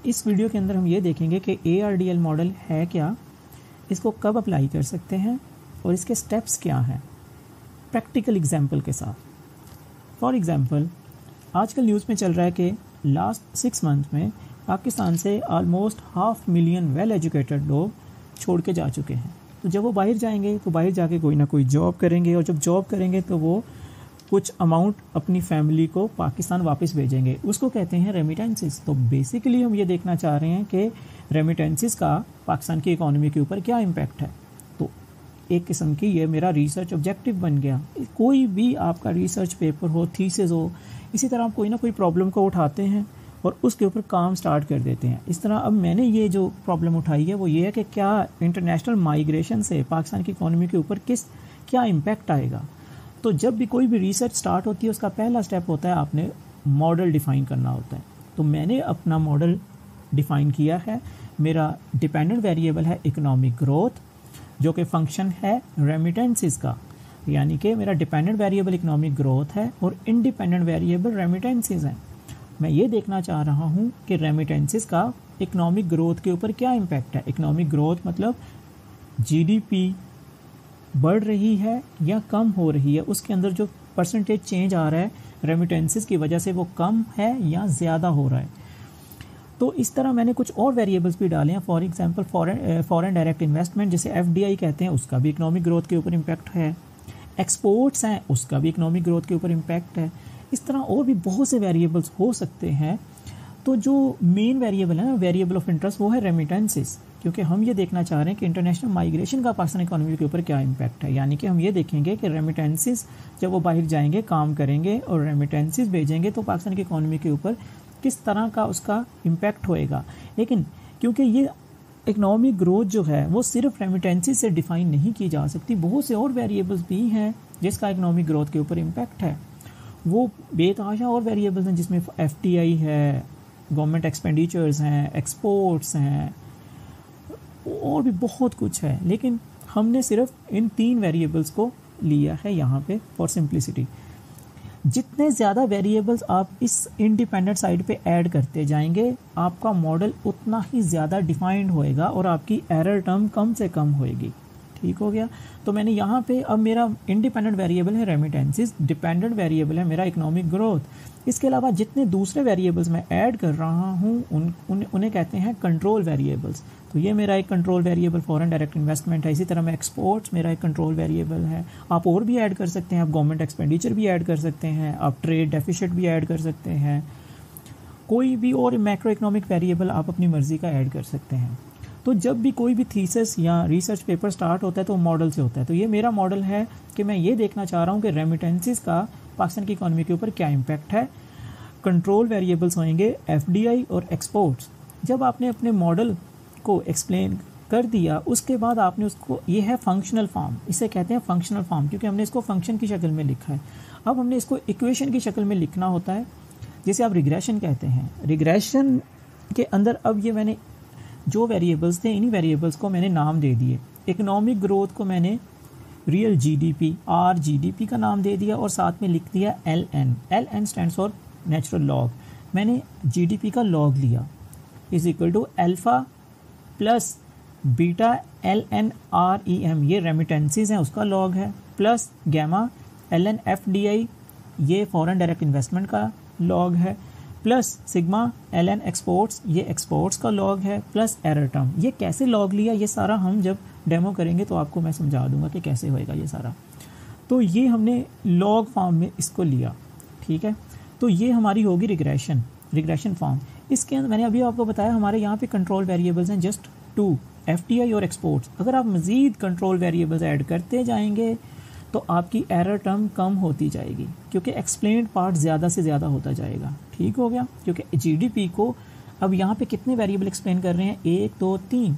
इस वीडियो के अंदर हम ये देखेंगे कि ARDL मॉडल है क्या, इसको कब अप्लाई कर सकते हैं और इसके स्टेप्स क्या हैं, प्रैक्टिकल एग्जाम्पल के साथ। फॉर एग्जाम्पल, आजकल न्यूज़ में चल रहा है कि लास्ट 6 मंथ में पाकिस्तान से ऑलमोस्ट 500,000 वेल एजुकेटेड लोग छोड़ के जा चुके हैं। तो जब वो बाहर जाएंगे तो बाहर जाके कोई ना कोई जॉब करेंगे, और जब जॉब करेंगे तो वो कुछ अमाउंट अपनी फैमिली को पाकिस्तान वापस भेजेंगे, उसको कहते हैं रेमिटेंसेस। तो बेसिकली हम ये देखना चाह रहे हैं कि रेमिटेंसेस का पाकिस्तान की इकोनॉमी के ऊपर क्या इम्पैक्ट है। तो एक किस्म की ये मेरा रिसर्च ऑब्जेक्टिव बन गया। कोई भी आपका रिसर्च पेपर हो, थीसिस हो, इसी तरह आप कोई ना कोई प्रॉब्लम को उठाते हैं और उसके ऊपर काम स्टार्ट कर देते हैं। इस तरह अब मैंने ये जो प्रॉब्लम उठाई है वो ये है कि क्या इंटरनेशनल माइग्रेशन से पाकिस्तान की इकोनॉमी के ऊपर क्या इम्पैक्ट आएगा। तो जब भी कोई भी रिसर्च स्टार्ट होती है उसका पहला स्टेप होता है आपने मॉडल डिफ़ाइन करना होता है। तो मैंने अपना मॉडल डिफ़ाइन किया है। मेरा डिपेंडेंट वेरिएबल है इकोनॉमिक ग्रोथ, जो कि फंक्शन है रेमिटेंसेस का, यानी कि मेरा डिपेंडेंट वेरिएबल इकोनॉमिक ग्रोथ है और इंडिपेंडेंट वेरिएबल रेमिटेंसेस हैं। मैं ये देखना चाह रहा हूँ कि रेमिटेंसेस का इकोनॉमिक ग्रोथ के ऊपर क्या इम्पैक्ट है। इकोनॉमिक ग्रोथ मतलब GDP बढ़ रही है या कम हो रही है, उसके अंदर जो परसेंटेज चेंज आ रहा है रेमिटेंसेस की वजह से वो कम है या ज़्यादा हो रहा है। तो इस तरह मैंने कुछ और वेरिएबल्स भी डाले हैं। For example foreign direct investment जिसे FDI कहते हैं, उसका भी इकोनॉमिक ग्रोथ के ऊपर इम्पैक्ट है। एक्सपोर्ट्स हैं, उसका भी इकोनॉमिक ग्रोथ के ऊपर इम्पैक्ट है। इस तरह और भी बहुत से वेरिएबल्स हो सकते हैं। तो जो मेन वेरिएबल है ना, वेरिएबल ऑफ इंटरेस्ट, वो है रेमिटेंसेस, क्योंकि हम ये देखना चाह रहे हैं कि इंटरनेशनल माइग्रेशन का पाकिस्तान इकोनॉमी के ऊपर क्या इम्पैक्ट है। यानी कि हम ये देखेंगे कि रेमिटेंसेस जब वो बाहर जाएंगे, काम करेंगे और रेमिटेंसेस भेजेंगे तो पाकिस्तान की इकोनॉमी के ऊपर किस तरह का उसका इम्पैक्ट होएगा। लेकिन क्योंकि ये इकोनॉमिक ग्रोथ जो है वो सिर्फ रेमिटेंसेस से डिफाइन नहीं की जा सकती, बहुत से और वेरिएबल्स भी हैं जिसका इकोनॉमिक ग्रोथ के ऊपर इम्पैक्ट है। वो बेतहाशा और वेरिएबल्स हैं जिसमें FDI है, गवर्नमेंट एक्सपेंडिचर्स हैं, एक्सपोर्ट्स हैं, और भी बहुत कुछ है। लेकिन हमने सिर्फ इन 3 वेरिएबल्स को लिया है यहाँ पे फॉर सिंप्लिसिटी। जितने ज़्यादा वेरिएबल्स आप इस इंडिपेंडेंट साइड पे ऐड करते जाएंगे, आपका मॉडल उतना ही ज़्यादा डिफाइंड होएगा और आपकी एरर टर्म कम से कम होएगी। ठीक हो गया। तो मैंने यहाँ पे अब मेरा इंडिपेंडेंट वेरिएबल है रेमिटेंसेस, डिपेंडेंट वेरिएबल है मेरा इकोनॉमिक ग्रोथ। इसके अलावा जितने दूसरे वेरिएबल्स मैं ऐड कर रहा हूँ उन्हें कहते हैं कंट्रोल वेरिएबल्स। तो ये मेरा एक control variable foreign direct investment है। इसी तरह मैं एक्सपोर्ट्स मेरा एक कंट्रोल वेरिएबल है। आप और भी ऐड कर सकते हैं, आप गवर्नमेंट एक्सपेंडिचर भी ऐड कर सकते हैं, आप ट्रेड डेफिसिट भी ऐड कर सकते हैं, कोई भी और मैक्रो इकोनॉमिक वेरिएबल आप अपनी मर्जी का ऐड कर सकते हैं। तो जब भी कोई भी थीसिस या रिसर्च पेपर स्टार्ट होता है तो मॉडल से होता है। तो ये मेरा मॉडल है कि मैं ये देखना चाह रहा हूँ कि रेमिटेंसेस का पाकिस्तान की इकोनॉमी के ऊपर क्या इम्पैक्ट है। कंट्रोल वेरिएबल्स होंगे FDI और एक्सपोर्ट्स। जब आपने अपने मॉडल को एक्सप्लेन कर दिया उसके बाद आपने उसको, ये है फंक्शनल फॉर्म, इसे कहते हैं फंक्शनल फॉर्म क्योंकि हमने इसको फंक्शन की शक्ल में लिखा है। अब हमने इसको इक्वेशन की शक्ल में लिखना होता है, जिसे आप रिग्रेशन कहते हैं। रिग्रेशन के अंदर अब ये मैंने जो वेरिएबल्स थे, इन्हीं वेरिएबल्स को मैंने नाम दे दिए। इकोनॉमिक ग्रोथ को मैंने रियल GDP RGDP का नाम दे दिया और साथ में लिख दिया LN stands for natural log. मैंने GDP का लॉग लिया is equal to alpha plus beta LN REM, ये रेमिटेंसेस हैं उसका लॉग है, प्लस गैमा LN FDI, ये फॉरेन डायरेक्ट इन्वेस्टमेंट का लॉग है, प्लस सिग्मा LN एक्सपोर्ट्स, ये एक्सपोर्ट्स का लॉग है, प्लस एरर टर्म। ये कैसे लॉग लिया ये सारा हम जब डेमो करेंगे तो आपको मैं समझा दूंगा कि कैसे होएगा ये सारा। तो ये हमने लॉग फॉर्म में इसको लिया, ठीक है। तो ये हमारी होगी रिग्रेशन फॉर्म। इसके अंदर मैंने अभी आपको बताया हमारे यहाँ पे कंट्रोल वेरिएबल्स हैं जस्ट 2, FDI और एक्सपोर्ट्स। अगर आप मज़ीद कंट्रोल वेरिएबल्स ऐड करते जाएंगे तो आपकी एरर टर्म कम होती जाएगी क्योंकि एक्सप्लेन्ड पार्ट ज़्यादा से ज़्यादा होता जाएगा। ठीक हो गया। क्योंकि GDP को अब यहाँ पे कितने वेरिएबल एक्सप्लेन कर रहे हैं, 1 2 3।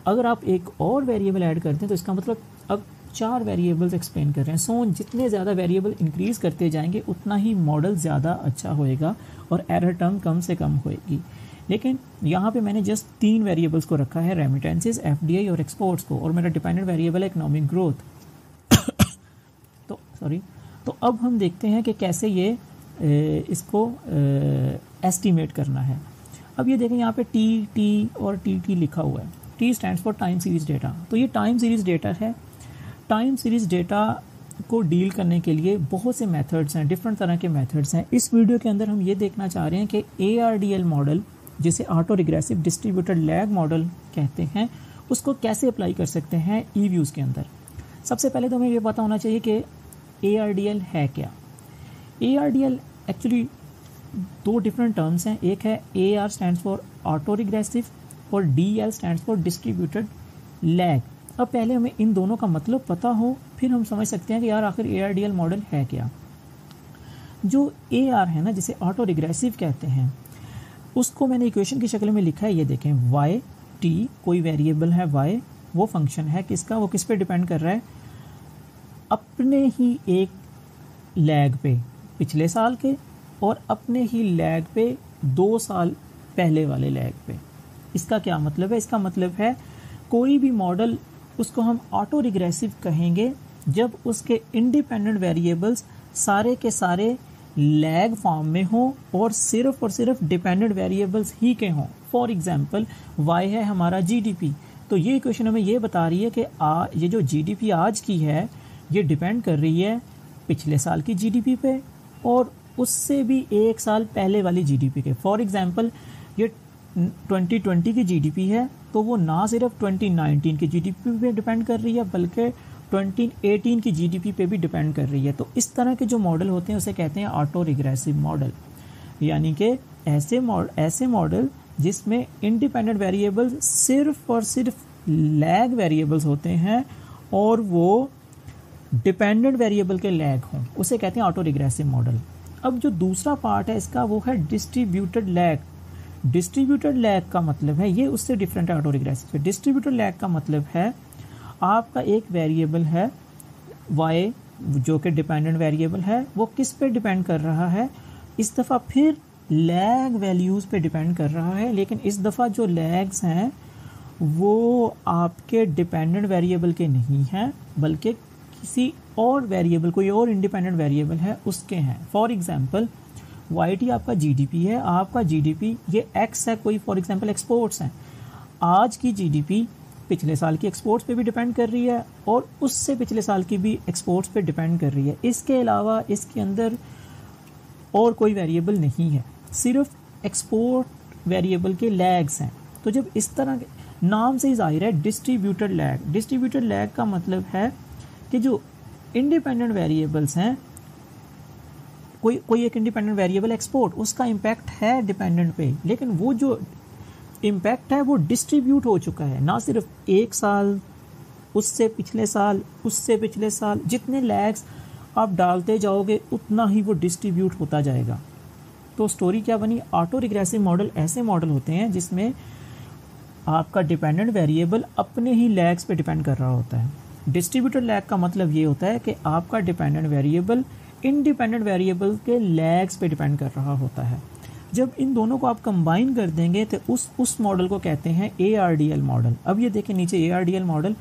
अगर आप एक और वेरिएबल ऐड करते हैं तो इसका मतलब अब 4 वेरिएबल्स एक्सप्लेन कर रहे हैं। सो जितने ज़्यादा वेरिएबल इंक्रीज़ करते जाएंगे उतना ही मॉडल ज़्यादा अच्छा होएगा और एरर टर्म कम से कम होएगी। लेकिन यहाँ पे मैंने जस्ट 3 वेरिएबल्स को रखा है, रेमिटेंसेस, FDI और एक्सपोर्ट्स को, और मेरा डिपेंडेंट वेरिएबल है इकोनॉमिक ग्रोथ। तो अब हम देखते हैं कि कैसे ये इसको एस्टीमेट करना है। अब ये देखें यहाँ पे टी और टी लिखा हुआ है। T stands for time series data. तो ये टाइम सीरीज डेटा है। टाइम सीरीज डेटा को डील करने के लिए बहुत से मेथड्स हैं, डिफरेंट तरह के मेथड्स हैं। इस वीडियो के अंदर हम ये देखना चाह रहे हैं कि ARDL मॉडल, जिसे auto regressive distributed lag model कहते हैं, उसको कैसे अप्लाई कर सकते हैं ई-व्यूज़ के अंदर। सबसे पहले तो हमें ये पता होना चाहिए कि ARDL है क्या। ARDL एक्चुअली दो डिफरेंट टर्म्स हैं। एक है AR stands for auto regressive और DL stands for distributed lag. अब पहले हमें इन दोनों का मतलब पता हो, फिर हम समझ सकते हैं कि यार आखिर ARDL मॉडल है क्या। जो AR है ना, जिसे ऑटो रिग्रेसिव कहते हैं, उसको मैंने इक्वेशन की शक्ल में लिखा है। ये देखें, y t कोई वेरिएबल है, y वो फंक्शन है किसका, वो किस पे डिपेंड कर रहा है, अपने ही एक लैग पे पिछले साल के और अपने ही लैग पे 2 साल पहले वाले लैग पे। इसका क्या मतलब है? इसका मतलब है कोई भी मॉडल, उसको हम ऑटो रिग्रेसिव कहेंगे जब उसके इंडिपेंडेंट वेरिएबल्स सारे के सारे लैग फॉर्म में हो और सिर्फ डिपेंडेंट वेरिएबल्स ही के हों। फॉर एग्जांपल y है हमारा GDP, तो ये इक्वेशन हमें ये बता रही है कि ये जो GDP आज की है ये डिपेंड कर रही है पिछले साल की GDP पे और उससे भी 1 साल पहले वाली GDP के। फॉर एग्जांपल ये 2020 की GDP है, तो वो ना सिर्फ 2019 की GDP पे डिपेंड कर रही है बल्कि 2018 की GDP पे भी डिपेंड कर रही है। तो इस तरह के जो मॉडल होते हैं उसे कहते हैं ऑटो रिग्रेसिव मॉडल, यानी कि ऐसे मॉडल जिसमें इंडिपेंडेंट वेरिएबल्स सिर्फ और सिर्फ लैग वेरिएबल्स होते हैं और वो डिपेंडेंट वेरिएबल के लैग हों, उसे कहते हैं ऑटो रिग्रेसिव मॉडल। अब जो दूसरा पार्ट है इसका, वो है डिस्ट्रीब्यूटेड लैग। डिस्ट्रीब्यूटेड लैग का मतलब है, ये उससे डिफरेंट है ऑटो रिग्रेसिव से। डिस्ट्रीब्यूटेड लैग का मतलब है आपका एक वेरिएबल है y, जो कि डिपेंडेंट वेरिएबल है, वो किस पे डिपेंड कर रहा है, इस दफ़ा फिर लैग वैल्यूज़ पे डिपेंड कर रहा है। लेकिन इस दफ़ा जो लैग्स हैं वो आपके डिपेंडेंट वेरिएबल के नहीं हैं बल्कि किसी और वेरिएबल, कोई और इंडिपेंडेंट वेरिएबल है उसके हैं। फॉर एग्जांपल YT आपका GDP है, आपका GDP ये X है, कोई फॉर एग्जांपल एक्सपोर्ट्स हैं। आज की GDP पिछले साल की एक्सपोर्ट्स पे भी डिपेंड कर रही है और उससे पिछले साल की भी एक्सपोर्ट्स पे डिपेंड कर रही है। इसके अलावा इसके अंदर और कोई वेरिएबल नहीं है, सिर्फ एक्सपोर्ट वेरिएबल के लैग्स हैं। तो जब इस तरह के नाम से ही जाहिर है डिस्ट्रीब्यूटेड लैग। डिस्ट्रीब्यूटेड लैग का मतलब है कि जो इंडिपेंडेंट वेरिएबल्स हैं, कोई एक इंडिपेंडेंट वेरिएबल एक्सपोर्ट, उसका इम्पैक्ट है डिपेंडेंट पे, लेकिन वो जो इम्पैक्ट है वो डिस्ट्रीब्यूट हो चुका है, ना सिर्फ 1 साल, उससे पिछले साल, उससे पिछले साल, जितने लैग्स आप डालते जाओगे उतना ही वो डिस्ट्रीब्यूट होता जाएगा। तो स्टोरी क्या बनी? ऑटो रिग्रेसिव मॉडल ऐसे मॉडल होते हैं जिसमें आपका डिपेंडेंट वेरिएबल अपने ही लैग्स पे डिपेंड कर रहा होता है। डिस्ट्रीब्यूटेड लैग का मतलब ये होता है कि आपका डिपेंडेंट वेरिएबल इंडिपेंडेंट वेरिएबल के लैग्स पे डिपेंड कर रहा होता है। जब इन दोनों को आप कंबाइन कर देंगे तो उस मॉडल को कहते हैं ARDL मॉडल। अब ये देखें नीचे ARDL मॉडल,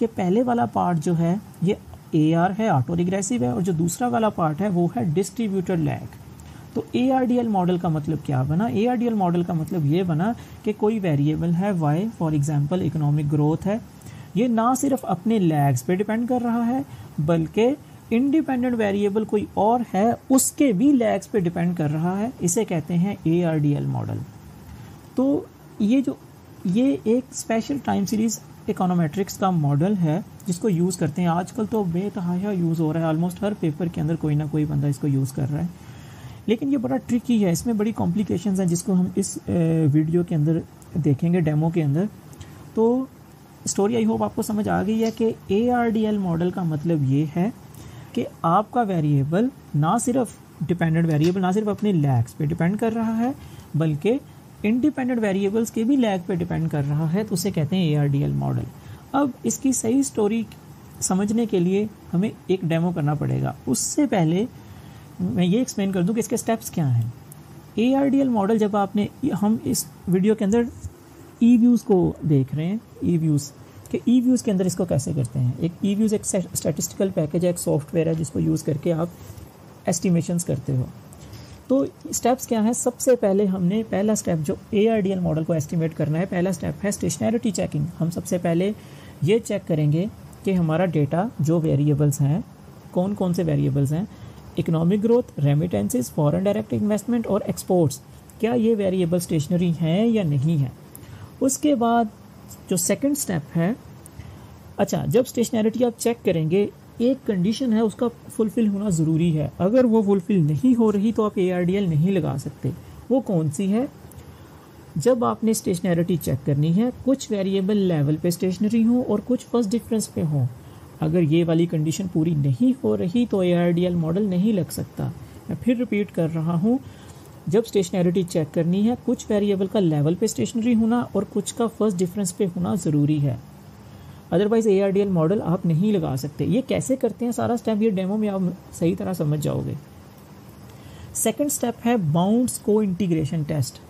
ये पहले वाला पार्ट जो है ये AR है, ऑटो रिग्रेसिव है, और जो दूसरा वाला पार्ट है वो है डिस्ट्रीब्यूटेड लैग। तो ARDL मॉडल का मतलब क्या बना? ARDL मॉडल का मतलब ये बना कि कोई वेरिएबल है y, for example economic growth है, ये ना सिर्फ अपने लैग्स पे डिपेंड कर रहा है बल्कि इंडिपेंडेंट वेरिएबल कोई और है उसके भी लैग्स पे डिपेंड कर रहा है। इसे कहते हैं ARDL मॉडल। तो ये एक स्पेशल टाइम सीरीज इकोनोमेट्रिक्स का मॉडल है जिसको यूज़ करते हैं। आजकल तो बेतहाशा यूज़ हो रहा है, ऑलमोस्ट हर पेपर के अंदर कोई ना कोई बंदा इसको यूज़ कर रहा है। लेकिन ये बड़ा ट्रिकी है, इसमें बड़ी कॉम्प्लिकेशंस हैं जिसको हम इस वीडियो के अंदर देखेंगे, डेमो के अंदर। तो स्टोरी आई होप आपको समझ आ गई है कि ARDL मॉडल का मतलब ये है कि आपका वेरिएबल ना सिर्फ डिपेंडेंट वेरिएबल ना सिर्फ अपने लैग्स पे डिपेंड कर रहा है बल्कि इंडिपेंडेंट वेरिएबल्स के भी लैग पे डिपेंड कर रहा है, तो उसे कहते हैं ARDL मॉडल। अब इसकी सही स्टोरी समझने के लिए हमें एक डेमो करना पड़ेगा। उससे पहले मैं ये एक्सप्लेन कर दूं कि इसके स्टेप्स क्या हैं। ARDL मॉडल जब हम इस वीडियो के अंदर ई-व्यूज़ को देख रहे हैं, ई-व्यूज़ के अंदर इसको कैसे करते हैं। एक ई-व्यूज़ एक स्टैटिस्टिकल पैकेज है, एक सॉफ्टवेयर है जिसको यूज़ करके आप एस्टिमेशंस करते हो। तो स्टेप्स क्या हैं? सबसे पहले हमने पहला स्टेप जो ARDL मॉडल को एस्टिमेट करना है, पहला स्टेप है स्टेशनैरिटी चेकिंग। हम सबसे पहले ये चेक करेंगे कि हमारा डेटा जो वेरिएबल्स हैं, कौन कौन से वेरिएबल्स हैं, economic growth, remittances, foreign direct investment और एक्सपोर्ट्स, क्या ये वेरिएबल स्टेशनरी हैं या नहीं है। उसके बाद जो सेकंड स्टेप है, अच्छा जब स्टेशनैरिटी आप चेक करेंगे एक कंडीशन है उसका फुलफिल होना ज़रूरी है, अगर वो फुलफिल नहीं हो रही तो आप ARDL नहीं लगा सकते। वो कौन सी है? जब आपने स्टेशनैरिटी चेक करनी है, कुछ वेरिएबल लेवल पे स्टेशनरी हो और कुछ फर्स्ट डिफरेंस पे हो। अगर ये वाली कंडीशन पूरी नहीं हो रही तो ARDL मॉडल नहीं लग सकता। मैं फिर रिपीट कर रहा हूँ, जब स्टेशनैरिटी चेक करनी है, कुछ वेरिएबल का लेवल पे स्टेशनरी होना और कुछ का फर्स्ट डिफरेंस पे होना ज़रूरी है, अदरवाइज ARDL मॉडल आप नहीं लगा सकते। ये कैसे करते हैं सारा स्टेप, ये डेमो में आप सही तरह समझ जाओगे। सेकंड स्टेप है बाउंड्स को इंटीग्रेशन टेस्ट।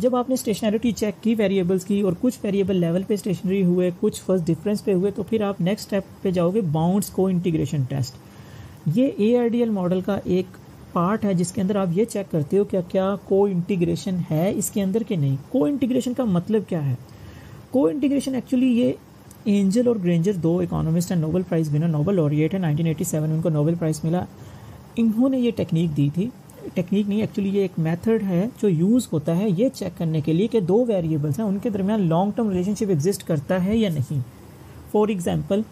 जब आपने स्टेशनैरिटी चेक की वेरिएबल्स की और कुछ वेरिएबल लेवल पे स्टेशनरी हुए, कुछ फर्स्ट डिफरेंस पे हुए, तो फिर आप नेक्स्ट स्टेप पे जाओगे बाउंड्स को इंटीग्रेशन टेस्ट। ये ARDL मॉडल का एक पार्ट है जिसके अंदर आप ये चेक करते हो क्या क्या को इंटीग्रेशन है इसके अंदर कि नहीं। को इंटीग्रेशन का मतलब क्या है? को इंटीग्रेशन एक्चुअली ये एंजल और ग्रेंजर, दो इकोनॉमिस्ट हैं, Nobel prize winner, Nobel laureate है, 1987 उनको नोबेल प्राइज मिला। इन्होंने ये टेक्निक दी थी, टेक्निक नहीं एक्चुअली ये एक मेथड है जो यूज़ होता है ये चेक करने के लिए कि दो वेरिएबल्स हैं उनके दरमियान लॉन्ग टर्म रिलेशनशिप एग्जिस्ट करता है या नहीं। फॉर एग्जांपल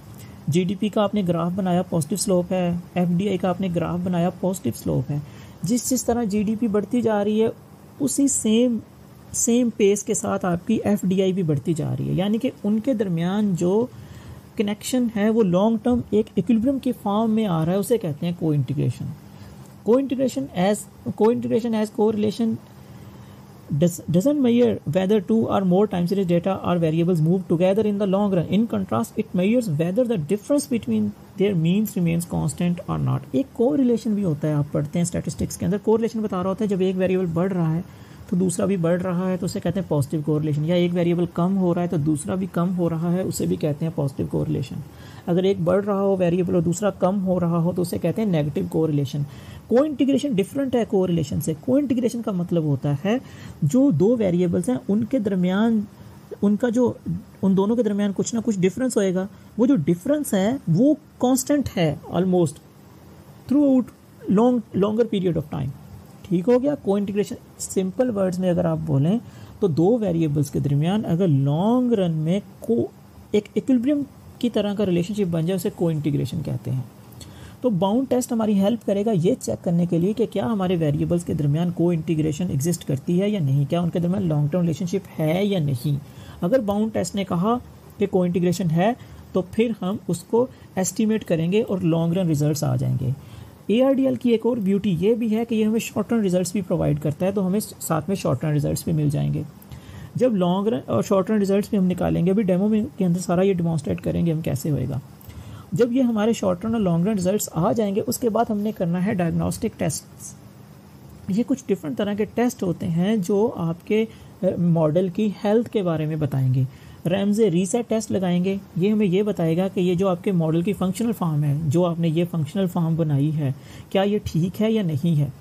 GDP का आपने ग्राफ बनाया, पॉजिटिव स्लोप है, FDI का आपने ग्राफ बनाया, पॉजिटिव स्लोप है। जिस तरह GDP बढ़ती जा रही है उसी सेम पेस के साथ आपकी FDI भी बढ़ती जा रही है, यानी कि उनके दरमियान जो कनेक्शन है वो लॉन्ग टर्म एक इक्विलिब्रियम की फॉर्म में आ रहा है, उसे कहते हैं को integration. Co-integration as correlation doesn't measure whether two or more time series data or variables move together in the long run. In contrast, it measures whether the difference between their means remains constant or not. एक correlation भी होता है, आप पढ़ते हैं statistics के अंदर, correlation बता रहा होता है जब एक वेरिएबल बढ़ रहा है तो दूसरा भी बढ़ रहा है तो उसे कहते हैं पॉजिटिव कोरिलेशन, या एक वेरिएबल कम हो रहा है तो दूसरा भी कम हो रहा है उसे भी कहते हैं पॉजिटिव कोरिलेशन। अगर एक बढ़ रहा हो वेरिएबल और दूसरा कम हो रहा हो तो उसे कहते हैं नेगेटिव कोरिलेशन। को इंटीग्रेशन डिफरेंट है कोरिलेशन से। को इंटीग्रेशन का मतलब होता है जो दो वेरिएबल्स हैं उनके दरमियान उनका जो उन दोनों के दरमियान कुछ ना कुछ डिफरेंस होएगा, वो जो डिफरेंस है वो कांस्टेंट है almost through out longer period of time. ठीक हो गया। को इंटीग्रेशन सिंपल वर्ड्स में अगर आप बोलें तो दो वेरिएबल्स के दरमियान अगर लॉन्ग रन में एक इक्विलिब्रियम की तरह का रिलेशनशिप बन जाए उसे को इंटीग्रेशन कहते हैं। तो बाउंड टेस्ट हमारी हेल्प करेगा ये चेक करने के लिए कि क्या हमारे वेरिएबल्स के दरमियान को इंटीग्रेशन एग्जिस्ट करती है या नहीं, क्या उनके दरमियान लॉन्ग टर्म रिलेशनशिप है या नहीं। अगर बाउंड टेस्ट ने कहा कि को इंटीग्रेशन है तो फिर हम उसको एस्टिमेट करेंगे और लॉन्ग रन रिजल्ट्स आ जाएंगे। ARDL की एक और ब्यूटी ये भी है कि ये हमें शॉर्ट रन रिजल्ट्स भी प्रोवाइड करता है, तो हमें साथ में शॉर्ट रन रिजल्ट्स भी मिल जाएंगे। जब लॉन्ग रन और शॉर्ट रन रिजल्ट्स भी हम निकालेंगे, अभी डेमो में के अंदर सारा ये डिमॉन्स्ट्रेट करेंगे हम कैसे होएगा। जब ये हमारे शॉर्ट रन और लॉन्ग रन रिजल्ट्स आ जाएंगे उसके बाद हमने करना है डायग्नोस्टिक टेस्ट। ये कुछ डिफरेंट तरह के टेस्ट होते हैं जो आपके मॉडल की हेल्थ के बारे में बताएंगे। रैमजे रीसेट टेस्ट लगाएंगे, ये हमें ये बताएगा कि ये जो आपके मॉडल की फंक्शनल फॉर्म है, जो आपने ये फंक्शनल फॉर्म बनाई है, क्या ये ठीक है या नहीं है।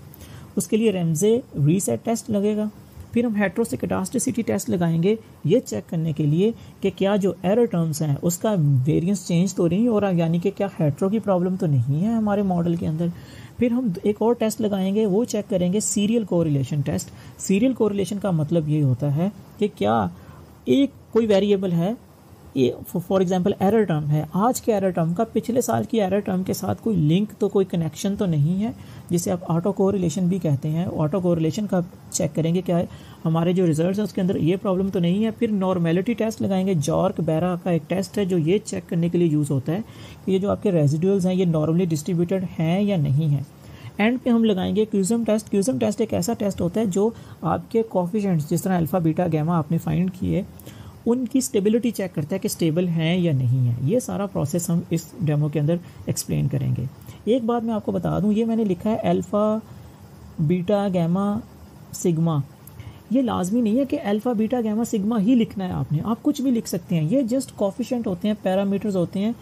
उसके लिए रैमजे रीसेट टेस्ट लगेगा। फिर हम हेट्रोस्केडास्टिसिटी टेस्ट लगाएंगे ये चेक करने के लिए कि क्या जो एरर टर्म्स हैं उसका वेरिएंस चेंज तो नहीं हो रहा, यानी कि क्या हेट्रो की प्रॉब्लम तो नहीं है हमारे मॉडल के अंदर। फिर हम एक और टेस्ट लगाएंगे, वो चेक करेंगे serial correlation test. Serial correlation का मतलब ये होता है कि क्या एक कोई वेरिएबल है, फॉर एग्जांपल एरर टर्म है, आज के एरर टर्म का पिछले साल की एरर टर्म के साथ कोई लिंक तो कोई कनेक्शन तो नहीं है, जिसे आप ऑटो कोरिलेशन भी कहते हैं। ऑटो कोरिलेशन का चेक करेंगे क्या हमारे जो रिजल्ट्स हैं उसके अंदर ये प्रॉब्लम तो नहीं है। फिर नॉर्मेलिटी टेस्ट लगाएंगे। जॉर्क बेरा का एक टेस्ट है जो ये चेक करने के लिए यूज़ होता है कि ये जो आपके रेजिडुअल्स हैं ये नॉर्मली डिस्ट्रीब्यूटेड हैं या नहीं है। एंड पे हम लगाएंगे क्यूजम टेस्ट। क्यूजम टेस्ट एक ऐसा टेस्ट होता है जो आपके कोफिशिएंट्स जिस तरह अल्फ़ा बीटा गैमा आपने फाइंड किए उनकी स्टेबिलिटी चेक करता है कि स्टेबल हैं या नहीं है। ये सारा प्रोसेस हम इस डेमो के अंदर एक्सप्लेन करेंगे। एक बात मैं आपको बता दूं, ये मैंने लिखा है अल्फ़ा बीटा गैमा सिग्मा। ये लाजमी नहीं है कि अल्फ़ा बीटा गैमा सिग्मा ही लिखना है आपने, आप कुछ भी लिख सकते हैं। ये जस्ट कोफिशिएंट होते हैं, पैरामीटर्स होते हैं,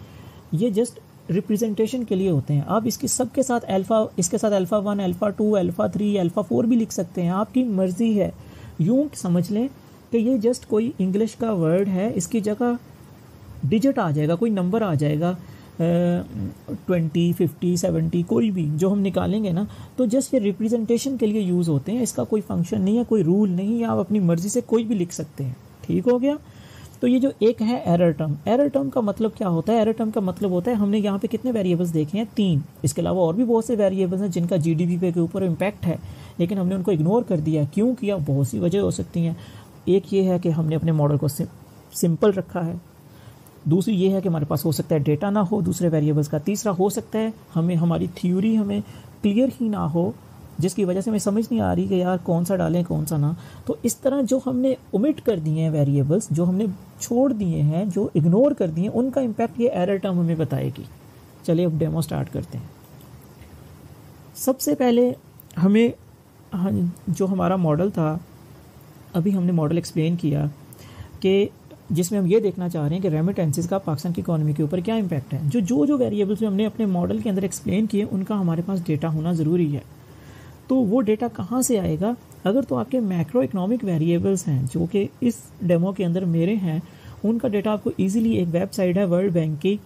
ये जस्ट रिप्रेजेंटेशन के लिए होते हैं। आप इसके सबके साथ अल्फ़ा, इसके साथ अल्फ़ा 1, अल्फ़ा 2, अल्फ़ा 3, अल्फ़ा 4 भी लिख सकते हैं, आपकी मर्ज़ी है। यूँ समझ लें कि ये जस्ट कोई इंग्लिश का वर्ड है, इसकी जगह डिजिट आ जाएगा, कोई नंबर आ जाएगा 20, 50, 70, कोई भी जो हम निकालेंगे ना, तो जस्ट ये रिप्रेजेंटेशन के लिए यूज़ होते हैं। इसका कोई फंक्शन नहीं है, कोई रूल नहीं है, आप अपनी मर्ज़ी से कोई भी लिख सकते हैं। ठीक हो गया। तो ये जो एक है एरर टर्म, एरर टर्म का मतलब क्या होता है? एरर टर्म का मतलब होता है, हमने यहाँ पे कितने वेरिएबल्स देखे हैं? 3। इसके अलावा और भी बहुत से वेरिएबल्स हैं जिनका जीडीपी पे के ऊपर इम्पैक्ट है, लेकिन हमने उनको इग्नोर कर दिया। क्यों किया? बहुत सी वजह हो सकती हैं। एक ये है कि हमने अपने मॉडल को सिंपल रखा है, दूसरी ये है कि हमारे पास हो सकता है डेटा ना हो दूसरे वेरिएबल्स का, तीसरा हो सकता है हमें हमारी थ्योरी हमें क्लियर ही ना हो, जिसकी वजह से हमें समझ नहीं आ रही कि यार कौन सा डालें कौन सा ना। तो इस तरह जो हमने ओमिट कर दिए हैं वेरिएबल्स, जो हमने छोड़ दिए हैं, जो इग्नोर कर दिए हैं, उनका इम्पैक्ट ये एरर टर्म हमें बताएगी। चलिए अब डेमो स्टार्ट करते हैं। सबसे पहले हमें जो हमारा मॉडल था, अभी हमने मॉडल एक्सप्लेन किया कि जिसमें हम ये देखना चाह रहे हैं कि रेमिटेंसेस का पाकिस्तान की इकोनॉमी के ऊपर क्या इम्पैक्ट है। जो वेरिएबल्स हमने अपने मॉडल के अंदर एक्सप्लेन किए, उनका हमारे पास डेटा होना ज़रूरी है। तो वो डेटा कहाँ से आएगा? अगर तो आपके मैक्रो इकोनॉमिक वेरिएबल्स हैं जो कि इस डेमो के अंदर मेरे हैं, उनका डेटा आपको इजीली, एक वेबसाइट है वर्ल्ड बैंक की,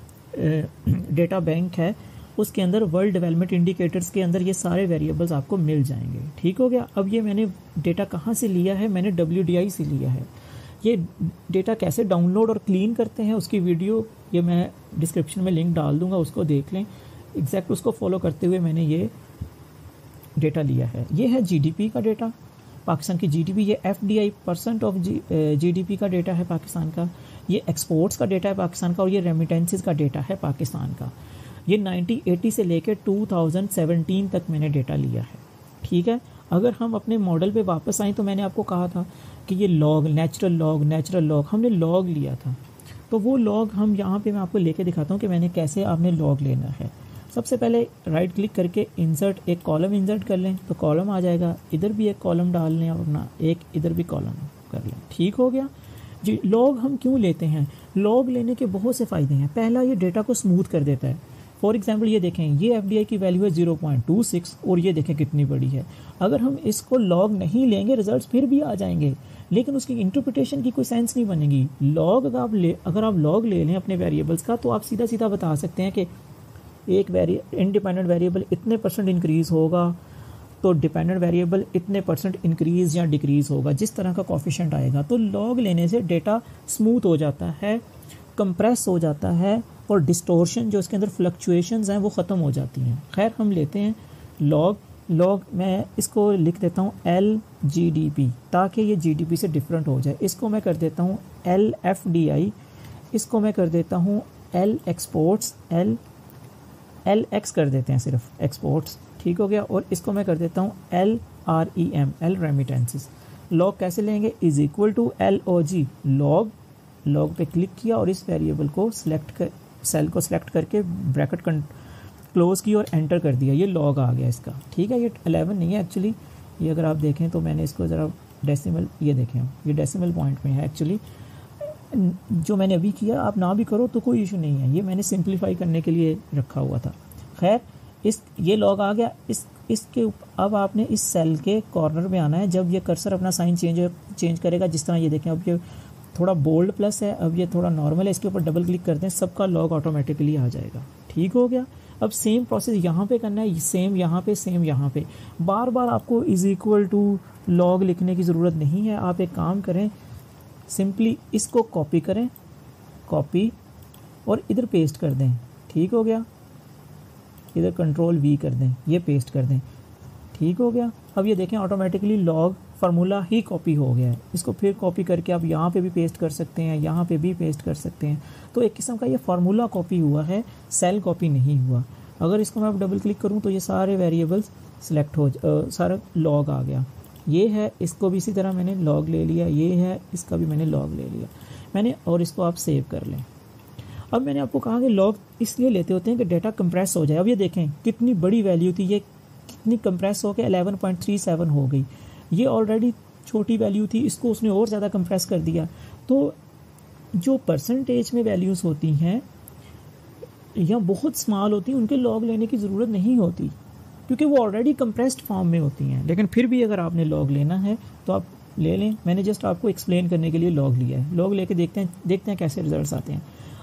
डेटा बैंक है, उसके अंदर वर्ल्ड डेवलपमेंट इंडिकेटर्स के अंदर ये सारे वेरिएबल्स आपको मिल जाएंगे। ठीक हो गया। अब ये मैंने डेटा कहाँ से लिया है? मैंने WDI से लिया है। ये डेटा कैसे डाउनलोड और क्लीन करते हैं उसकी वीडियो ये मैं डिस्क्रिप्शन में लिंक डाल दूंगा, उसको देख लें। एग्जैक्ट उसको फॉलो करते हुए मैंने ये डेटा लिया है। ये है जीडीपी का डेटा, पाकिस्तान की जीडीपी। ये FDI % ऑफ जीडीपी का डेटा है पाकिस्तान का। ये एक्सपोर्ट्स का डेटा है पाकिस्तान का, और ये रेमिटेंसेस का डेटा है पाकिस्तान का। ये 1980 से लेकर 2017 तक मैंने डेटा लिया है। ठीक है। अगर हम अपने मॉडल पे वापस आएँ तो मैंने आपको कहा था कि ये लॉग, नेचुरल लॉग हमने लॉग लिया था। तो वो लॉग हम यहाँ पे मैं आपको लेके दिखाता हूँ कि मैंने कैसे आपने लॉग लेना है। सबसे पहले राइट क्लिक करके इंसर्ट, एक कॉलम इंसर्ट कर लें तो कॉलम आ जाएगा। इधर भी एक कॉलम डाल लें और अपना एक इधर भी कॉलम कर लें। ठीक हो गया जी। लॉग हम क्यों लेते हैं? लॉग लेने के बहुत से फ़ायदे हैं। पहला, ये डेटा को स्मूथ कर देता है। फॉर एग्जाम्पल ये देखें, ये FDI की वैल्यू है 0.26 और ये देखें कितनी बड़ी है। अगर हम इसको लॉग नहीं लेंगे, रिजल्ट्स फिर भी आ जाएंगे, लेकिन उसकी इंटरप्रिटेशन की कोई सेंस नहीं बनेगी। लॉग अगर आप लॉग ले लें अपने वेरिएबल्स का, तो आप सीधा सीधा बता सकते हैं कि एक इंडिपेंडेंट वेरिएबल इतने % इंक्रीज़ होगा तो डिपेंडेंट वेरिएबल इतने % इंक्रीज़ या डिक्रीज़ होगा, जिस तरह का कोफिशिएंट आएगा। तो लॉग लेने से डेटा स्मूथ हो जाता है, कंप्रेस हो जाता है, और डिस्टोर्शन जो इसके अंदर फ्लक्चुएशंस हैं वो ख़त्म हो जाती हैं। खैर, हम लेते हैं लॉग मैं इसको लिख देता हूँ LGDP, ताकि ये GDP से डिफरेंट हो जाए। इसको मैं कर देता हूँ LFDI, इसको मैं कर देता हूँ L एक्सपोर्ट्स, LX कर देते हैं, सिर्फ एक्सपोर्ट्स। ठीक हो गया। और इसको मैं कर देता हूँ LREM, L रेमिटेंसेस। लॉग कैसे लेंगे? Is equal to LOG, log पे क्लिक किया और इस वेरिएबल को सेल को सिलेक्ट करके ब्रैकेट क्लोज की और एंटर कर दिया। ये लॉग आ गया इसका। ठीक है। ये 11 नहीं है एक्चुअली, ये अगर आप देखें तो मैंने इसको ज़रा डेसिमल, ये देखें ये डेसिमल पॉइंट में है एक्चुअली। जो मैंने अभी किया आप ना भी करो तो कोई इशू नहीं है, ये मैंने सिंप्लीफाई करने के लिए रखा हुआ था। खैर, ये लॉग आ गया। इसके अब आपने इस सेल के कॉर्नर में आना है। जब ये कर्सर अपना साइन चेंज करेगा, जिस तरह ये देखें, अब ये थोड़ा बोल्ड प्लस है, अब ये थोड़ा नॉर्मल है, इसके ऊपर डबल क्लिक करते हैं, सबका लॉग ऑटोमेटिकली आ जाएगा। ठीक हो गया। अब सेम प्रोसेस यहाँ पे करना है, सेम यहाँ पे, सेम यहाँ पे। बार बार आपको इज इक्वल टू लॉग लिखने की ज़रूरत नहीं है। आप एक काम करें, सिंपली इसको कॉपी करें, कॉपी, और इधर पेस्ट कर दें। ठीक हो गया। इधर कंट्रोल V कर दें, ये पेस्ट कर दें। ठीक हो गया। अब ये देखें ऑटोमेटिकली लॉग फार्मूला ही कॉपी हो गया है। इसको फिर कॉपी करके आप यहाँ पे भी पेस्ट कर सकते हैं, यहाँ पे भी पेस्ट कर सकते हैं। तो एक किस्म का ये फार्मूला कॉपी हुआ है, सेल कॉपी नहीं हुआ। अगर इसको मैं डबल क्लिक करूँ तो ये सारे वेरिएबल्स सिलेक्ट हो सारा लॉग आ गया। ये है, इसको भी इसी तरह मैंने लॉग ले लिया, ये है, इसका भी मैंने लॉग ले लिया मैंने, और इसको आप सेव कर लें। अब मैंने आपको कहा कि लॉग इसलिए लेते होते हैं कि डेटा कंप्रेस हो जाए। अब ये देखें कितनी बड़ी वैल्यू थी, ये कितनी कंप्रेस हो के 11.37 हो गई। ये ऑलरेडी छोटी वैल्यू थी, इसको उसने और ज़्यादा कंप्रेस कर दिया। तो जो परसेंटेज में वैल्यूज़ होती हैं, या बहुत स्मॉल होती हैं, उनके लॉग लेने की ज़रूरत नहीं होती, क्योंकि वो ऑलरेडी कंप्रेस्ड फॉर्म में होती हैं। लेकिन फिर भी अगर आपने लॉग लेना है तो आप ले लें। मैंने जस्ट आपको एक्सप्लेन करने के लिए लॉग लिया है। लॉग लेके देखते हैं कैसे रिजल्ट्स आते हैं।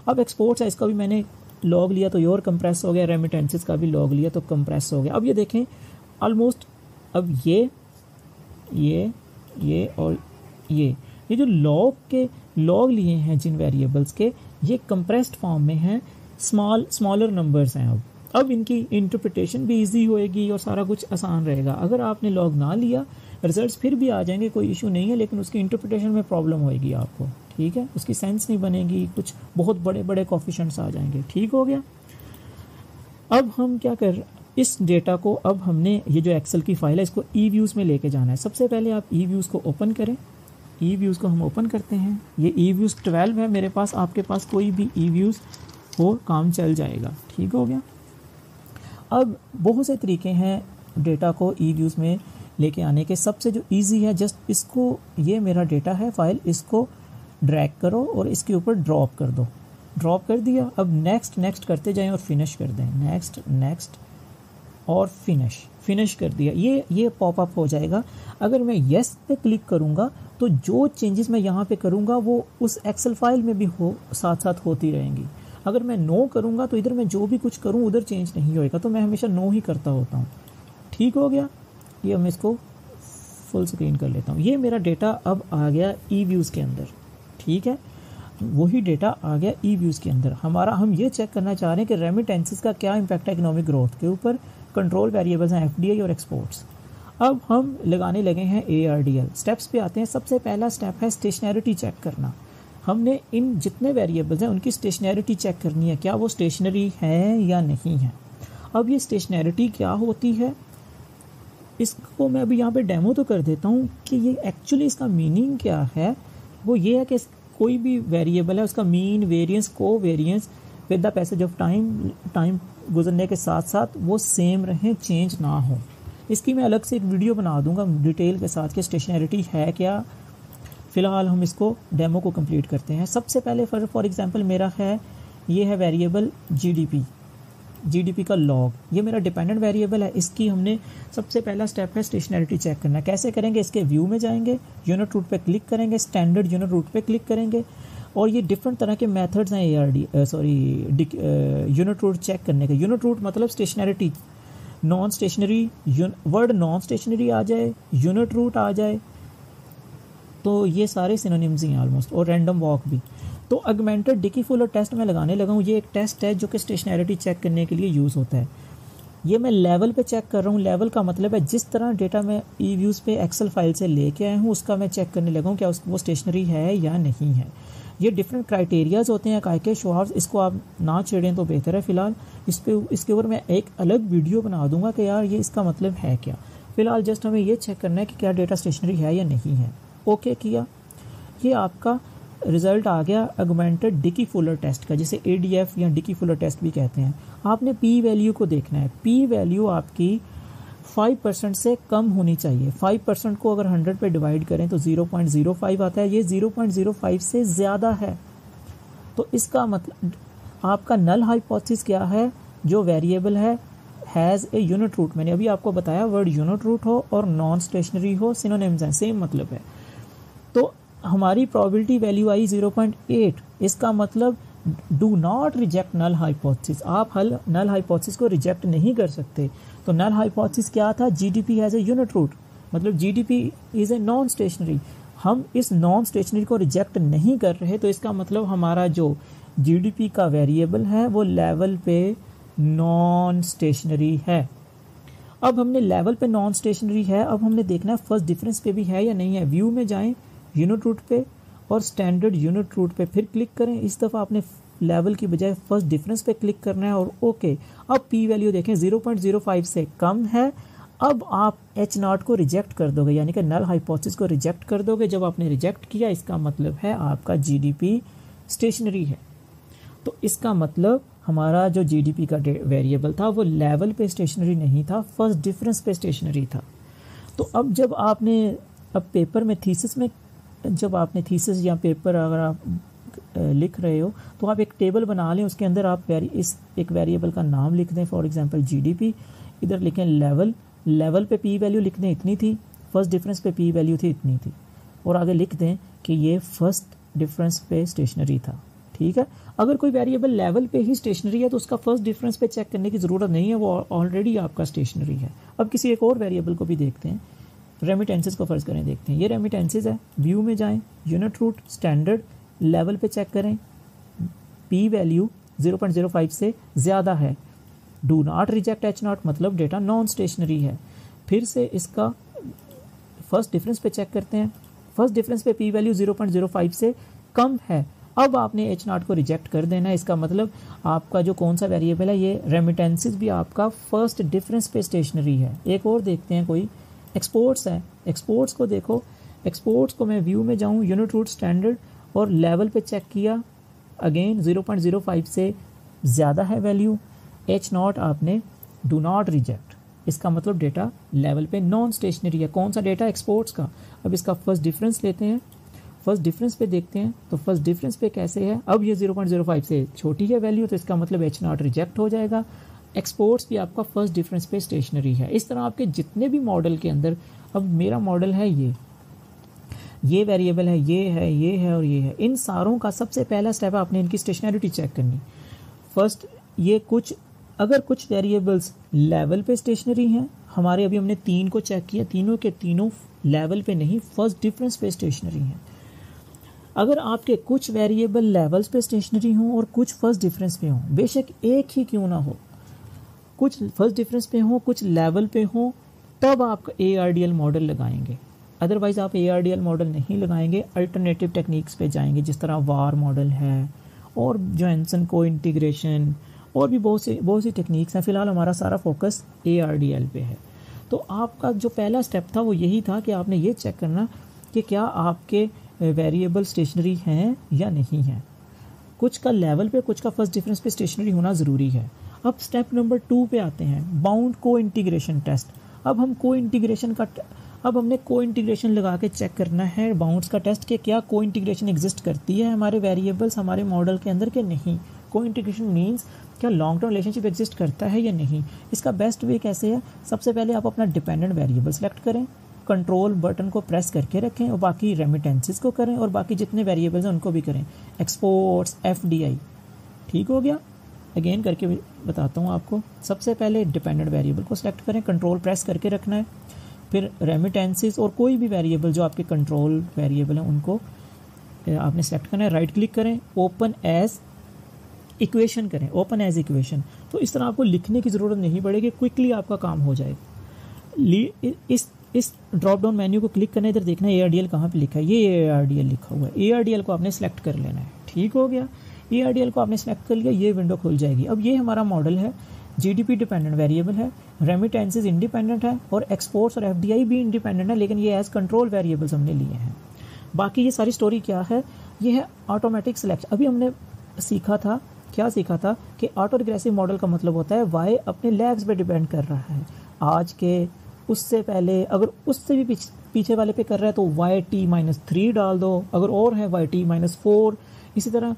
अब एक्सपोर्ट साइज का भी मैंने लॉग लिया तो योर कंप्रेस हो गया, रेमिटेंसेस का भी लॉग लिया तो कंप्रेस हो गया। अब ये देखें ऑलमोस्ट, अब ये और ये जो लॉग लिए हैं जिन वेरिएबल्स के, ये कंप्रेस्ड फॉर्म में हैं, स्मॉलर नंबर्स हैं। अब इनकी इंटरप्रिटेशन भी इजी होएगी और सारा कुछ आसान रहेगा। अगर आपने लॉग ना लिया, रिजल्ट्स फिर भी आ जाएंगे, कोई इशू नहीं है, लेकिन उसकी इंटरप्रिटेशन में प्रॉब्लम होएगी आपको, ठीक है, उसकी सेंस नहीं बनेगी, कुछ बहुत बड़े बड़े कोफिशिएंट्स आ जाएंगे। ठीक हो गया। अब हम क्या कर, इस डेटा को अब हमने ये जो एक्सेल की फाइल है इसको ई व्यूज़ में लेके जाना है। सबसे पहले आप ई व्यूज़ को ओपन करें। ई व्यूज़ को हम ओपन करते हैं। ये ई व्यूज़ 12 है मेरे पास, आपके पास कोई भी ई व्यूज़ हो काम चल जाएगा। ठीक हो गया। अब बहुत से तरीके हैं डेटा को ई व्यूज़ में लेके आने के। सबसे जो इजी है, जस्ट इसको, ये मेरा डेटा है फाइल, इसको ड्रैग करो और इसके ऊपर ड्रॉप कर दो। ड्रॉप कर दिया। अब नेक्स्ट करते जाएं और फिनिश कर दें। नेक्स्ट और फिनिश कर दिया। ये पॉपअप हो जाएगा। अगर मैं येस पे क्लिक करूँगा तो जो चेंजेस मैं यहाँ पे करूँगा वो उस एक्सेल फाइल में भी साथ साथ होती रहेंगी। अगर मैं नो करूँगा तो इधर मैं जो भी कुछ करूँ उधर चेंज नहीं होएगा, तो मैं हमेशा नो ही करता होता हूँ। ठीक हो गया। ये मैं इसको फुल स्क्रीन कर लेता हूँ। ये मेरा डेटा अब आ गया ई व्यूज़ के अंदर। ठीक है, वही डेटा आ गया ई व्यूज़ के अंदर। हम ये चेक करना चाह रहे हैं कि रेमिटेंसेस का क्या इम्पैक्ट है इकोनॉमिक ग्रोथ के ऊपर। कंट्रोल वेरिएबल्स हैं एफडीआई और एक्सपोर्ट्स। अब हम लगाने लगे हैं एआरडीएल। स्टेप्स पे आते हैं। सबसे पहला स्टेप है स्टेशनरिटी चेक करना। हमने इन जितने वेरिएबल्स हैं उनकी स्टेशनरिटी चेक करनी है, क्या वो स्टेशनरी है या नहीं है। अब ये स्टेशनरिटी क्या होती है, इसको मैं अभी यहाँ पे डेमो तो कर देता हूँ कि ये एक्चुअली इसका मीनिंग क्या है। वो ये है कि कोई भी वेरिएबल है उसका मीन, वेरिएंस, को variance with the passage of time गुजरने के साथ साथ वो सेम रहें, चेंज ना हो। इसकी मैं अलग से एक वीडियो बना दूंगा डिटेल के साथ कि स्टेशनरिटी है क्या। फ़िलहाल हम इसको डेमो को कंप्लीट करते हैं। सबसे पहले फॉर एग्जांपल मेरा है, ये है वेरिएबल जीडीपी का लॉग। ये मेरा डिपेंडेंट वेरिएबल है। इसकी हमने सबसे पहला स्टेप है स्टेशनरिटी चेक करना। कैसे करेंगे, इसके व्यू में जाएंगे, यूनिट रूट पे क्लिक करेंगे, स्टैंडर्ड यूनिट रूट पे क्लिक करेंगे और ये डिफरेंट तरह के मेथड्स हैं यूनिट रूट चेक करने के। यूनिट रूट मतलब stationarity, non stationary, word non stationary आ जाए, यूनिट रूट आ जाए, तो ये सारे सिनोनिम्स ही हैं ऑलमोस्ट, और रैंडम वॉक भी। तो ऑगमेंटेड डिकी फुलर टेस्ट में लगाने लगा हूँ। ये एक टेस्ट है जो कि स्टेशनरिटी चेक करने के लिए यूज़ होता है। ये मैं लेवल पे चेक कर रहा हूँ। लेवल का मतलब है जिस तरह डेटा मैं ई व्यूज़ पे एक्सेल फाइल से लेके आया हूँ उसका मैं चेक करने लगा हूँ क्या वो स्टेशनरी है या नहीं है। ये डिफरेंट क्राइटेरियाज होते हैं कायके शोहार्स, इसको आप ना छेड़ें तो बेहतर है। फ़िलहाल इसके ऊपर मैं एक अलग वीडियो बना दूंगा कि यार ये इसका मतलब है क्या। फ़िलहाल जस्ट हमें ये चेक करना है कि क्या डेटा स्टेशनरी है या नहीं है। ओके किया, ये आपका रिज़ल्ट आ गया ऑगमेंटेड डिकी फुलर टेस्ट का, जिसे ADF या डिकी फुलर टेस्ट भी कहते हैं। आपने पी वैल्यू को देखना है। पी वैल्यू आपकी 5% से कम होनी चाहिए। 5% को अगर 100 पे डिवाइड करें तो 0.05 आता है। ये 0.05 से ज़्यादा है, तो इसका मतलब आपका नल हाइपोथेसिस क्या है, जो वेरिएबल है हैज़ ए यूनिट रूट। मैंने अभी आपको बताया वर्ड यूनिट रूट हो और नॉन स्टेशनरी हो, सिनोनिम्स हैं, सेम मतलब है। तो हमारी प्रोबेबिलिटी वैल्यू आई 0.8। इसका मतलब do not reject null hypothesis. आप नल हाइपोथेसिस को रिजेक्ट नहीं कर सकते। तो नल हाइपोथेसिस क्या था, GDP has a unit root, मतलब GDP is a non stationary. हम इस नॉन स्टेशनरी को रिजेक्ट नहीं कर रहे, तो इसका मतलब हमारा जो जीडीपी का वेरिएबल है वो लेवल पे नॉन स्टेशनरी है। अब हमने लेवल पे नॉन स्टेशनरी है, अब हमने देखना है फर्स्ट डिफरेंस पे भी है या नहीं है। व्यू में जाएं, यूनिट रूट पे और स्टैंडर्ड यूनिट रूट पे फिर क्लिक करें। इस दफ़ा आपने लेवल की बजाय फर्स्ट डिफरेंस पे क्लिक करना है और ओके। अब पी वैल्यू देखें 0.05 से कम है। अब आप H0 को रिजेक्ट कर दोगे, यानी कि नल हाइपोथेसिस को रिजेक्ट कर दोगे। जब आपने रिजेक्ट किया इसका मतलब है आपका जीडीपी स्टेशनरी है। तो इसका मतलब हमारा जो जीडीपी का वेरिएबल था वो लेवल पे स्टेशनरी नहीं था, फर्स्ट डिफरेंस पे स्टेशनरी था। तो अब पेपर में थीसिस में जब आपने थीसिस या पेपर अगर आप लिख रहे हो तो आप एक टेबल बना लें, उसके अंदर आप इस एक वेरिएबल का नाम लिख दें, फॉर एग्जांपल जीडीपी, इधर लिखें लेवल पे पी वैल्यू लिख दें इतनी थी, फर्स्ट डिफरेंस पे पी वैल्यू थी इतनी थी, और आगे लिख दें कि ये फर्स्ट डिफरेंस पे स्टेशनरी था। ठीक है, अगर कोई वेरिएबल लेवल पे ही स्टेशनरी है तो उसका फर्स्ट डिफरेंस पे चेक करने की ज़रूरत नहीं है, वो ऑलरेडी आपका स्टेशनरी है। अब किसी एक और वेरिएबल को भी देखते हैं, रेमिटेंसेस को फर्ज करें, देखते हैं ये रेमिटेंसेस है, व्यू में जाएं, यूनिट रूट स्टैंडर्ड लेवल पे चेक करें, पी वैल्यू 0.05 से ज़्यादा है, डू नॉट रिजेक्ट H0 मतलब डेटा नॉन स्टेशनरी है। फिर से इसका फर्स्ट डिफरेंस पे चेक करते हैं, फर्स्ट डिफरेंस पे पी वैल्यू 0.05 से कम है, अब आपने H0 को रिजेक्ट कर देना है। इसका मतलब आपका जो कौन सा वेरिएबल है, ये रेमिटेंसेस भी आपका फर्स्ट डिफरेंस पे स्टेशनरी है। एक और देखते हैं, कोई एक्सपोर्ट्स है, एक्सपोर्ट्स को देखो, एक्सपोर्ट्स को मैं व्यू में जाऊं, यूनिट रूट स्टैंडर्ड और लेवल पे चेक किया, अगेन 0.05 से ज़्यादा है वैल्यू, H0 आपने डू नॉट रिजेक्ट, इसका मतलब डेटा लेवल पे नॉन स्टेशनरी है। कौन सा डेटा, एक्सपोर्ट्स का। अब इसका फर्स्ट डिफरेंस लेते हैं, फर्स्ट डिफरेंस पे देखते हैं, तो फर्स्ट डिफरेंस पे कैसे है, अब ये 0.05 से छोटी है वैल्यू, तो इसका मतलब H0 रिजेक्ट हो जाएगा। एक्सपोर्ट्स भी आपका फर्स्ट डिफरेंस पे स्टेशनरी है। इस तरह आपके जितने भी मॉडल के अंदर, अब मेरा मॉडल है ये वेरिएबल है, ये है और ये है, इन सारों का सबसे पहला स्टेप है आपने इनकी स्टेशनरिटी चेक करनी। फर्स्ट ये अगर कुछ वेरिएबल्स लेवल पे स्टेशनरी हैं, हमारे अभी हमने 3 को चेक किया, तीनों के तीनों लेवल पे नहीं, फर्स्ट डिफरेंस पे स्टेशनरी हैं। अगर आपके कुछ वेरिएबल लेवल्स पे स्टेशनरी हों और कुछ फर्स्ट डिफरेंस पे हों, बेशक एक ही क्यों ना हो, कुछ फर्स्ट डिफरेंस पे हो, कुछ लेवल पे हो, तब आप ARDL मॉडल लगाएंगे। अदरवाइज आप ARDL मॉडल नहीं लगाएंगे, अल्टरनेटिव टेक्निक्स पे जाएंगे, जिस तरह वार मॉडल है और जॉनसन को इंटीग्रेशन और भी बहुत सी टेक्निक्स हैं। फिलहाल हमारा सारा फोकस ARDL पे है। तो आपका जो पहला स्टेप था वो यही था कि आपने ये चेक करना कि क्या आपके वेरिएबल स्टेशनरी हैं या नहीं हैं। कुछ का लेवल पे, कुछ का फर्स्ट डिफरेंस पे स्टेशनरी होना ज़रूरी है। अब स्टेप नंबर 2 पे आते हैं, बाउंड को इंटीग्रेशन टेस्ट। अब हमने को इंटीग्रेशन लगा के चेक करना है बाउंड्स का टेस्ट, कि क्या को इंटीग्रेशन एग्जिस्ट करती है हमारे वेरिएबल्स हमारे मॉडल के अंदर कि नहीं। को इंटीग्रेशन मीन्स क्या लॉन्ग टर्म रिलेशनशिप एग्जिस्ट करता है या नहीं। इसका बेस्ट वे कैसे है, सबसे पहले आप अपना डिपेंडेंट वेरिएबल सेलेक्ट करें, कंट्रोल बटन को प्रेस करके रखें और बाकी रेमिटेंसेस को करें और बाकी जितने वेरिएबल्स हैं उनको भी करें, एक्सपोर्ट्स, FDI। ठीक हो गया, अगेन करके बताता हूँ आपको। सबसे पहले डिपेंडेंट वेरिएबल को सिलेक्ट करें, कंट्रोल प्रेस करके रखना है, फिर रेमिटेंसेस और कोई भी वेरिएबल जो आपके कंट्रोल वेरिएबल हैं उनको आपने सेलेक्ट करना है, राइट क्लिक करें, ओपन एज इक्वेशन करें, ओपन एज इक्वेशन। तो इस तरह आपको लिखने की ज़रूरत नहीं पड़ेगी, क्विकली आपका काम हो जाएगा। इस ड्रॉप डाउन मेन्यू को क्लिक करना है, इधर देखना है ARDL कहाँ पे लिखा है, ये ARDL लिखा हुआ है, ARDL को आपने सेलेक्ट कर लेना है। ठीक हो गया, ARDL को आपने सेलेक्ट कर लिया, ये विंडो खुल जाएगी। अब ये हमारा मॉडल है, GDP डिपेंडेंट वेरिएबल है, रेमिटेंसेस इंडिपेंडेंट है और एक्सपोर्ट्स और FDI भी इंडिपेंडेंट है, लेकिन ये एज कंट्रोल वेरिएबल्स हमने लिए हैं। बाकी ये सारी स्टोरी क्या है, ये है ऑटोमेटिक सिलेक्शन। अभी हमने सीखा था कि ऑटो रिग्रेसिव मॉडल का मतलब होता है y अपने लैग्स पे डिपेंड कर रहा है, आज के उससे पहले, अगर उससे भी पीछे वाले पे कर रहा है तो YT-3 डाल दो, अगर और है YT-4। इसी तरह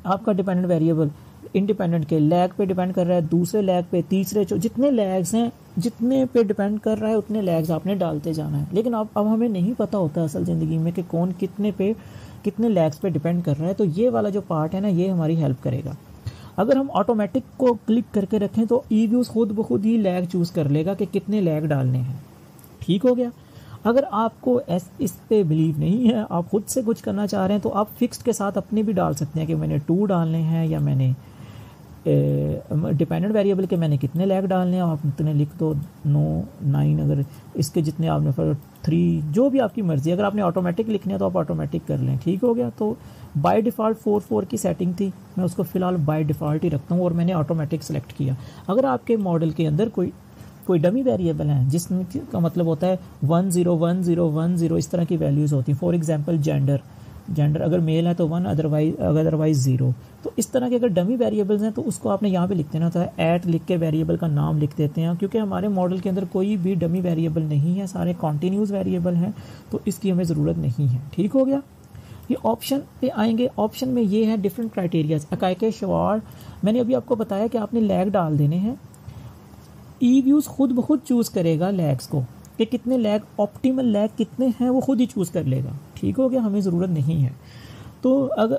आपका डिपेंडेंट वेरिएबल इंडिपेंडेंट के लैग पे डिपेंड कर रहा है, दूसरे लैग पे, तीसरे, जितने लैग्स हैं जितने पे डिपेंड कर रहा है उतने लैग्स आपने डालते जाना है। लेकिन अब हमें नहीं पता होता असल ज़िंदगी में कि कौन कितने लैग्स पे डिपेंड कर रहा है, तो ये वाला जो पार्ट है ना, ये हमारी हेल्प करेगा। अगर हम ऑटोमेटिक को क्लिक करके रखें तो ईव्यूज़ खुद ब खुद ही लैग चूज़ कर लेगा कि कितने लैग डालने हैं। ठीक हो गया। अगर आपको इस पे बिलीव नहीं है, आप खुद से कुछ करना चाह रहे हैं, तो आप फिक्स्ड के साथ अपने भी डाल सकते हैं कि मैंने 2 डालने हैं या मैंने डिपेंडेंट वेरिएबल के मैंने कितने लैग डालने हैं, आप इतने लिख दो, 9, अगर इसके जितने आपने 3, जो भी आपकी मर्ज़ी। अगर आपने ऑटोमेटिक लिखने हैं तो आप ऑटोमेटिक कर लें। ठीक हो गया। तो बाय डिफ़ॉल्ट 4 की सेटिंग थी, मैं उसको फ़िलहाल बाय डिफ़ॉल्ट ही रखता हूँ और मैंने ऑटोमेटिक सेलेक्ट किया। अगर आपके मॉडल के अंदर कोई डमी वेरिएबल हैं जिसमें का मतलब होता है 1 0 1 0 1 0, इस तरह की वैल्यूज़ होती हैं। फॉर एग्जांपल जेंडर अगर मेल है तो 1, अदरवाइज 0। तो इस तरह के अगर डमी वेरिएबल्स हैं तो उसको आपने यहाँ पे लिख देना होता है, ऐट लिख के वेरिएबल का नाम लिख देते हैं। क्योंकि हमारे मॉडल के अंदर कोई भी डमी वेरिएबल नहीं है, सारे कॉन्टीन्यूस वेरिएबल हैं, तो इसकी हमें ज़रूरत नहीं है। ठीक हो गया। ये ऑप्शन पे आएंगे, ऑप्शन में ये है डिफरेंट क्राइटेरियाज, अकाइके शवार, मैंने अभी आपको बताया कि आपने लैग डाल देने हैं। ई व्यूज़ खुद ब खुद चूज़ करेगा लैग्स को कि कितने लैग, ऑप्टिमल लैग कितने हैं वो खुद ही चूज़ कर लेगा। ठीक हो गया, हमें ज़रूरत नहीं है। तो अगर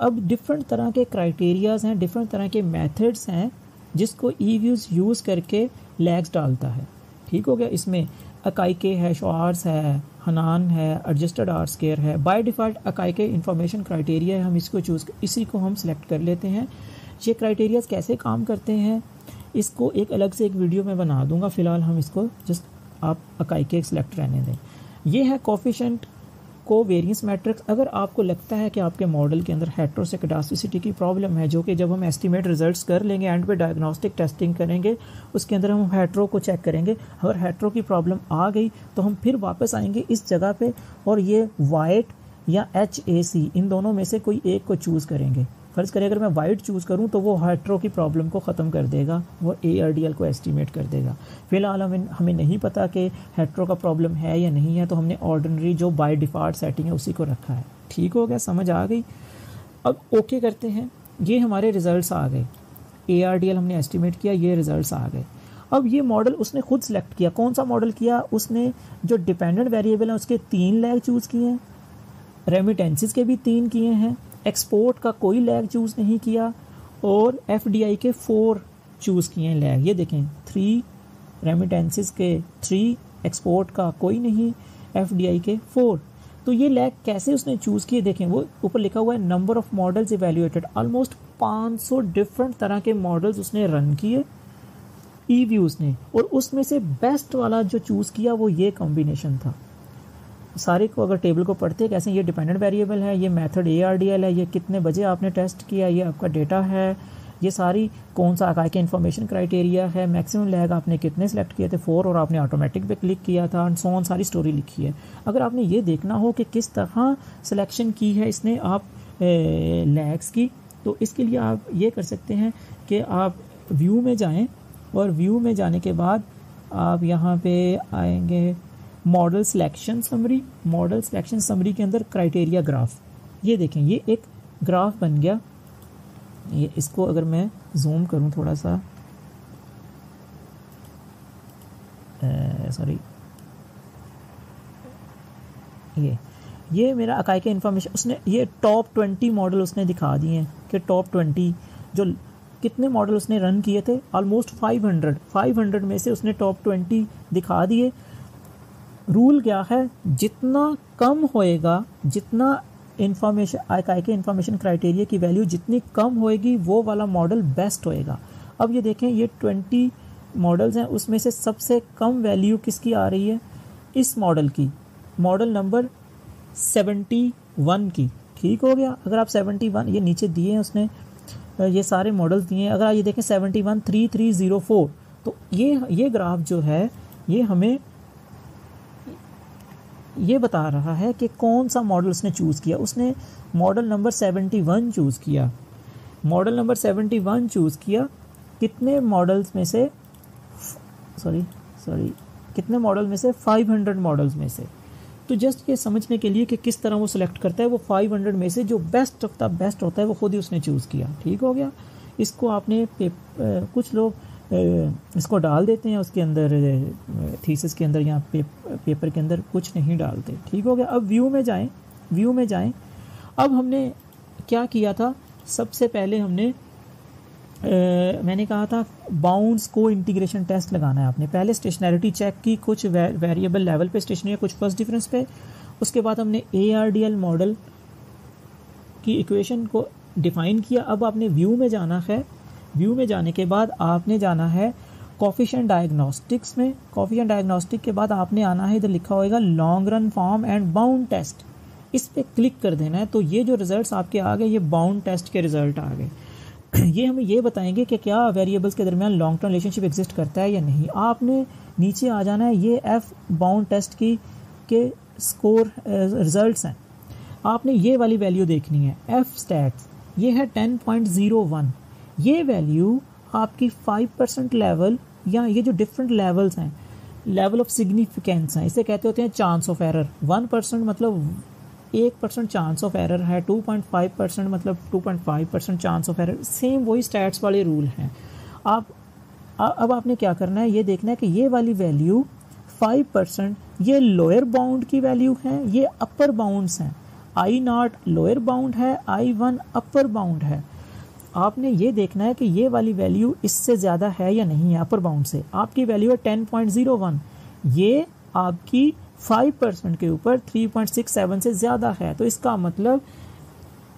अब डिफरेंट तरह के क्राइटेरियाज हैं, डिफरेंट तरह के मेथड्स हैं जिसको ई व्यूज़ यूज़ करके लैग्स डालता है। ठीक हो गया, इसमें अकाइके है, शॉर्स है, हनान है, एडजस्टेड आर स्केयर है। बाय डिफ़ॉल्ट अकाइके इंफॉर्मेशन क्राइटेरिया है, हम इसको इसी को हम सिलेक्ट कर लेते हैं। ये क्राइटेरियाज कैसे काम करते हैं इसको एक अलग से एक वीडियो में बना दूंगा, फ़िलहाल हम इसको जस्ट आप अकाइके सेलेक्ट रहने दें। ये है कोफिशिएंट कोवेरियंस मैट्रिक्स। अगर आपको लगता है कि आपके मॉडल के अंदर हेट्रोस्केडास्टिसिटी की प्रॉब्लम है, जो कि जब हम एस्टिमेट रिजल्ट्स कर लेंगे, एंड पे डायग्नोस्टिक टेस्टिंग करेंगे, उसके अंदर हम हेट्रो को चेक करेंगे। अगर हेट्रो की प्रॉब्लम आ गई तो हम फिर वापस आएंगे इस जगह पे और ये वाइट या HAC इन दोनों में से कोई एक को चूज़ करेंगे। फ़र्ज़ करें अगर मैं वाइट चूज़ करूं तो वो हेट्रो की प्रॉब्लम को ख़त्म कर देगा, वो ARDL को एस्टिमेट कर देगा। फ़िलहाल हमें नहीं पता कि हेट्रो का प्रॉब्लम है या नहीं है, तो हमने ऑर्डिनरी जो बाय डिफ़ॉल्ट सेटिंग है उसी को रखा है। ठीक हो गया, समझ आ गई। अब ओके करते हैं। ये हमारे रिज़ल्ट्स आ गए, ARDL हमने एस्टिमेट किया, ये रिज़ल्ट्स आ गए। अब ये मॉडल उसने खुद सेलेक्ट किया। कौन सा मॉडल किया उसने? जो डिपेंडेंट वेरिएबल हैं उसके 3 लैग चूज़ किए हैं, रेमिटेंसेस के भी 3 किए हैं, एक्सपोर्ट का कोई लैग चूज़ नहीं किया, और FDI के 4 चूज़ किए हैं लैग। ये देखें, 3 रेमिटेंसेस के 3, एक्सपोर्ट का कोई नहीं, FDI के 4। तो ये लैग कैसे उसने चूज़ किए देखें, वो ऊपर लिखा हुआ है number of models evaluated. Almost 500 different तरह के मॉडल्स उसने रन किए ई व्यूज़ ने, और उसमें से बेस्ट वाला जो चूज़ किया वो ये कॉम्बिनेशन था। सारे को अगर टेबल को पढ़ते हैं कैसे, ये डिपेंडेंट वेरिएबल है, ये मेथड ARDL है, ये कितने बजे आपने टेस्ट किया, ये आपका डेटा है, ये सारी कौन सा अकाइके इन्फॉर्मेशन क्राइटेरिया है, मैक्सिमम लैग आपने कितने सेलेक्ट किए थे 4, और आपने ऑटोमेटिक पे क्लिक किया था, एंड सो ऑन, सारी स्टोरी लिखी है। अगर आपने ये देखना हो कि किस तरह सिलेक्शन की है इसने आप लैग्स की, तो इसके लिए आप ये कर सकते हैं कि आप व्यू में जाएँ, और व्यू में जाने के बाद आप यहाँ पे आएंगे model selection summary. Model selection summary के अंदर क्राइटेरिया ग्राफ, ये देखें, ये एक ग्राफ बन गया। ये इसको अगर मैं जूम करूं थोड़ा सा, सॉरी, ये मेरा अकाइके इन्फॉर्मेशन, उसने ये टॉप 20 मॉडल उसने दिखा दिए हैं कि टॉप 20 जो कितने मॉडल उसने रन किए थे, ऑलमोस्ट 500 में से उसने टॉप 20 दिखा दिए। रूल क्या है, जितना कम होएगा, जितना इन्फॉर्मेशन अकाइके इन्फॉर्मेशन क्राइटेरिया की वैल्यू जितनी कम होएगी वो वाला मॉडल बेस्ट होएगा। अब ये देखें, ये 20 मॉडल्स हैं, उसमें से सबसे कम वैल्यू किसकी आ रही है, इस मॉडल की, मॉडल नंबर 71 की। ठीक हो गया, अगर आप 71, ये नीचे दिए हैं उसने, ये सारे मॉडल्स दिए हैं, अगर आप ये देखें 713304, तो ये ग्राफ जो है ये हमें ये बता रहा है कि कौन सा मॉडल उसने चूज़ किया। उसने मॉडल नंबर 71 चूज़ किया, मॉडल नंबर 71 चूज़ किया। कितने मॉडल्स में से, सॉरी कितने मॉडल में से, 500 मॉडल्स में से। तो जस्ट ये समझने के लिए कि किस तरह वो सिलेक्ट करता है, वो 500 में से जो बेस्ट होता है वो खुद ही उसने चूज़ किया। ठीक हो गया, इसको आपने कुछ लोग इसको डाल देते हैं उसके अंदर, थीसिस के अंदर या पेपर के अंदर, कुछ नहीं डालते। ठीक हो गया, अब व्यू में जाएं। अब हमने क्या किया था, सबसे पहले हमने मैंने कहा था बाउंड्स को इंटीग्रेशन टेस्ट लगाना है आपने। पहले स्टेशनैरिटी चेक की, कुछ वेरिएबल लेवल पे स्टेशनरी, कुछ फर्स्ट डिफरेंस पे। उसके बाद हमने ARDL मॉडल की इक्वेशन को डिफ़ाइन किया। अब आपने व्यू में जाना है, व्यू में जाने के बाद आपने जाना है कोफिशिएंट डायग्नोस्टिक्स में। कोफिशिएंट डायग्नोस्टिक के बाद आपने आना है, इधर लिखा होगा long run form and bound test, इस पर क्लिक कर देना है। तो ये जो रिजल्ट्स आपके आ गए, ये बाउंड टेस्ट के रिजल्ट आ गए। ये हमें ये बताएंगे कि क्या वेरिएबल्स के दरमियान लॉन्ग टर्म रिलेशनशिप एग्जिस्ट करता है या नहीं। आपने नीचे आ जाना है, ये F बाउंड टेस्ट की के स्कोर रिजल्ट्स हैं, आपने ये वाली वैल्यू देखनी है। F स्टैट्स ये है 10.01, ये वैल्यू आपकी 5% लेवल, या ये जो डिफरेंट लेवल्स हैं, लेवल ऑफ सिग्निफिकेंस हैं, इसे कहते होते हैं चांस ऑफ एरर। 1% मतलब 1% चांस ऑफ एरर है, 2.5% मतलब 2.5% चांस ऑफ एरर, सेम वही स्टैट्स वाले रूल हैं। अब आपने क्या करना है, ये देखना है कि ये वाली वैल्यू 5% ये लोअर बाउंड की वैल्यू है, ये अपर बाउंड्स हैं। I0 लोअर बाउंड है, I1 अपर बाउंड है। आपने ये देखना है कि ये वाली वैल्यू इससे ज़्यादा है या नहीं है अपर बाउंड से। आपकी वैल्यू है 10.01, ये आपकी 5% के ऊपर 3.67 से ज़्यादा है। तो इसका मतलब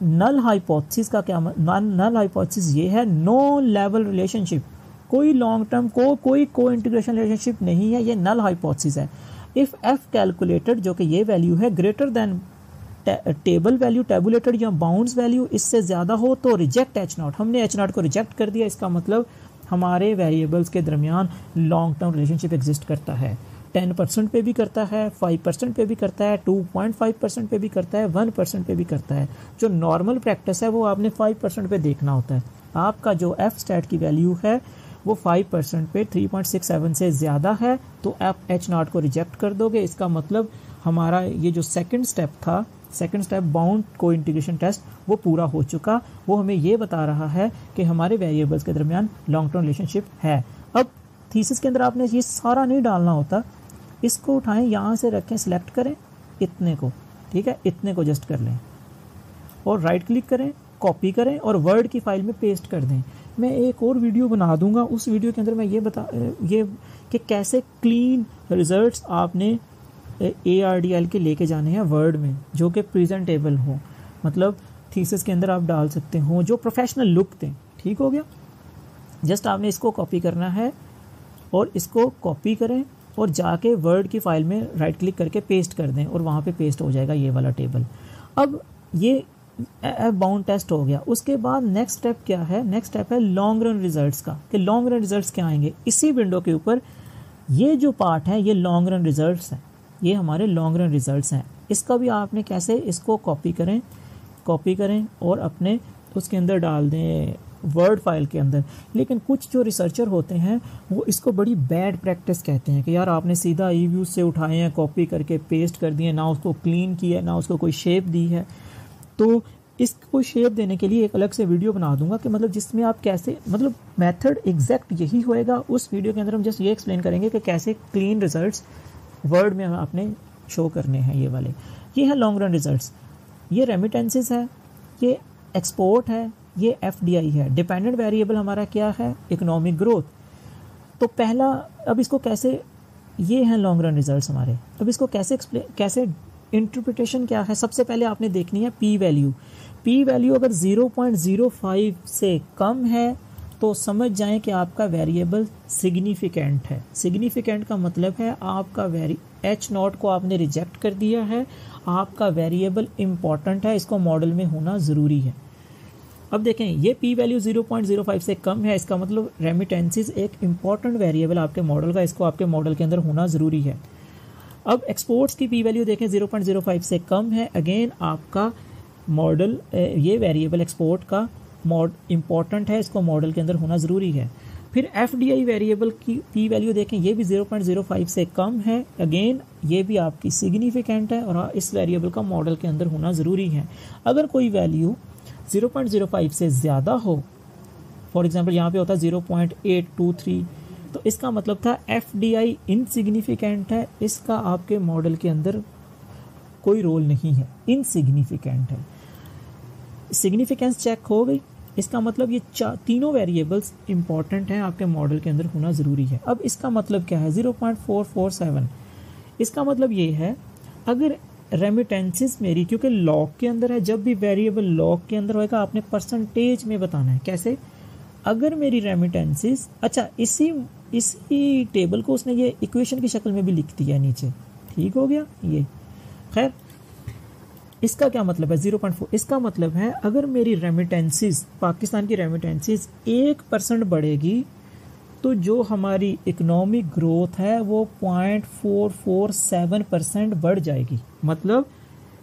नल हाइपोथेसिस का क्या, नल हाइपोथेसिस ये है नो लेवल रिलेशनशिप, कोई लॉन्ग टर्म कोई को इंटीग्रेशन रिलेशनशिप नहीं है, ये नल हाइपोथेसिस है। इफ़ एफ कैलकुलेटेड जो कि ये वैल्यू है greater than table value, tabulated या बाउंड्स वैल्यू इससे ज़्यादा हो तो रिजेक्ट H0। हमने H0 को रिजेक्ट कर दिया, इसका मतलब हमारे वेरिएबल्स के दरमियान लॉन्ग टर्म रिलेशनशिप एग्जिस्ट करता है। 10% पे भी करता है, 5% पे भी करता है, 2.5% पे भी करता है, 1% पे भी करता है। जो नॉर्मल प्रैक्टिस है वो आपने 5% पे देखना होता है। आपका जो एफ स्टैट की वैल्यू है वो 5% पे 3.67 से ज़्यादा है तो आप H0 को रिजेक्ट कर दोगे। इसका मतलब हमारा ये जो सेकंड स्टेप था, सेकंड स्टेप बाउंड को इंटीग्रेशन टेस्ट, वो पूरा हो चुका। वो हमें ये बता रहा है कि हमारे वेरिएबल्स के दरमियान लॉन्ग टर्म रिलेशनशिप है। अब थीसिस के अंदर आपने ये सारा नहीं डालना होता, इसको उठाएं, यहाँ से रखें, सिलेक्ट करें इतने को, ठीक है, इतने को जस्ट कर लें और राइट क्लिक करें, कॉपी करें और वर्ड की फाइल में पेस्ट कर दें। मैं एक और वीडियो बना दूंगा, उस वीडियो के अंदर मैं ये कि कैसे क्लीन रिजल्ट्स आपने ARDL के लेके जाने हैं वर्ड में, जो कि प्रेजेंटेबल हो, मतलब थीसिस के अंदर आप डाल सकते हो, जो प्रोफेशनल लुक दें। ठीक हो गया। जस्ट आपने इसको कॉपी करना है और इसको कॉपी करें और जाके वर्ड की फाइल में राइट क्लिक करके पेस्ट कर दें और वहाँ पे पेस्ट हो जाएगा ये वाला टेबल। अब ये बाउंड टेस्ट हो गया। उसके बाद नेक्स्ट स्टेप क्या है, नेक्स्ट स्टेप है लॉन्ग रन रिजल्ट्स का, कि लॉन्ग रन रिजल्ट्स क्या आएंगे। इसी विंडो के ऊपर ये जो पार्ट है ये लॉन्ग रन रिजल्ट्स हैं, ये हमारे लॉन्ग रन रिजल्ट्स हैं। इसका भी आपने कैसे, इसको कॉपी करें और अपने उसके अंदर डाल दें वर्ड फाइल के अंदर। लेकिन कुछ जो रिसर्चर होते हैं वो इसको बड़ी बैड प्रैक्टिस कहते हैं कि यार आपने सीधा ई-व्यूज से उठाए हैं, कॉपी करके पेस्ट कर दिए, ना उसको क्लीन किया, ना उसको कोई शेप दी है। तो इसको शेप देने के लिए एक अलग से वीडियो बना दूंगा कि मतलब जिसमें आप कैसे, मतलब मेथड एग्जैक्ट यही होएगा। उस वीडियो के अंदर हम जस्ट ये एक्सप्लेन करेंगे कि कैसे क्लीन रिजल्ट्स वर्ड में आपने शो करने हैं। ये वाले ये है लॉन्ग रन रिजल्ट्स, ये रेमिटेंसेस है, ये एक्सपोर्ट है, ये FDI है। डिपेंडेंट वेरिएबल हमारा क्या है, इकोनॉमिक ग्रोथ। तो पहला, अब इसको कैसे, ये हैं लॉन्ग रन रिजल्ट्स हमारे। अब इसको कैसे इंटरप्रिटेशन क्या है। सबसे पहले आपने देखनी है पी वैल्यू अगर 0.05 से कम है तो समझ जाएं कि आपका वेरिएबल सिग्निफिकेंट है। सिग्निफिकेंट का मतलब है आपका H0 को आपने रिजेक्ट कर दिया है, आपका वेरिएबल इम्पॉर्टेंट है, इसको मॉडल में होना ज़रूरी है। अब देखें ये पी वैल्यू 0.05 से कम है, इसका मतलब रेमिटेंसेस एक इम्पॉर्टेंट वेरिएबल आपके मॉडल का, इसको आपके मॉडल के अंदर होना ज़रूरी है। अब एक्सपोर्ट्स की पी वैल्यू देखें 0.05 से कम है, अगेन आपका मॉडल, ये वेरिएबल एक्सपोर्ट का इम्पॉर्टेंट है, इसको मॉडल के अंदर होना ज़रूरी है। फिर FDI वेरिएबल की पी वैल्यू देखें, ये भी 0.05 से कम है, अगेन ये भी आपकी सिग्निफिकेंट है और इस वेरिएबल का मॉडल के अंदर होना ज़रूरी है। अगर कोई वैल्यू 0.05 से ज़्यादा हो, फॉर एग्जांपल यहाँ पे होता है 0.823, तो इसका मतलब था FDI इनसिग्निफिकेंट है, इसका आपके मॉडल के अंदर कोई रोल नहीं है, इनसिग्निफिकेंट है। सिग्निफिकेंस चेक हो गई, इसका मतलब ये तीनों वेरिएबल्स इंपॉर्टेंट हैं, आपके मॉडल के अंदर होना ज़रूरी है। अब इसका मतलब क्या है 0.447, इसका मतलब ये है अगर रेमिटेंसेस मेरी, क्योंकि लॉग के अंदर है, जब भी वेरिएबल लॉग के अंदर होएगा आपने परसेंटेज में बताना है। कैसे, अगर मेरी रेमिटेंसेस, अच्छा इसी टेबल को उसने ये इक्वेशन की शक्ल में भी लिख दिया नीचे, ठीक हो गया ये। खैर इसका क्या मतलब है 0.4, इसका मतलब है अगर मेरी रेमिटेंसेस, पाकिस्तान की रेमिटेंसेस 1% बढ़ेगी तो जो हमारी इकोनॉमिक ग्रोथ है वो 0.447% बढ़ जाएगी। मतलब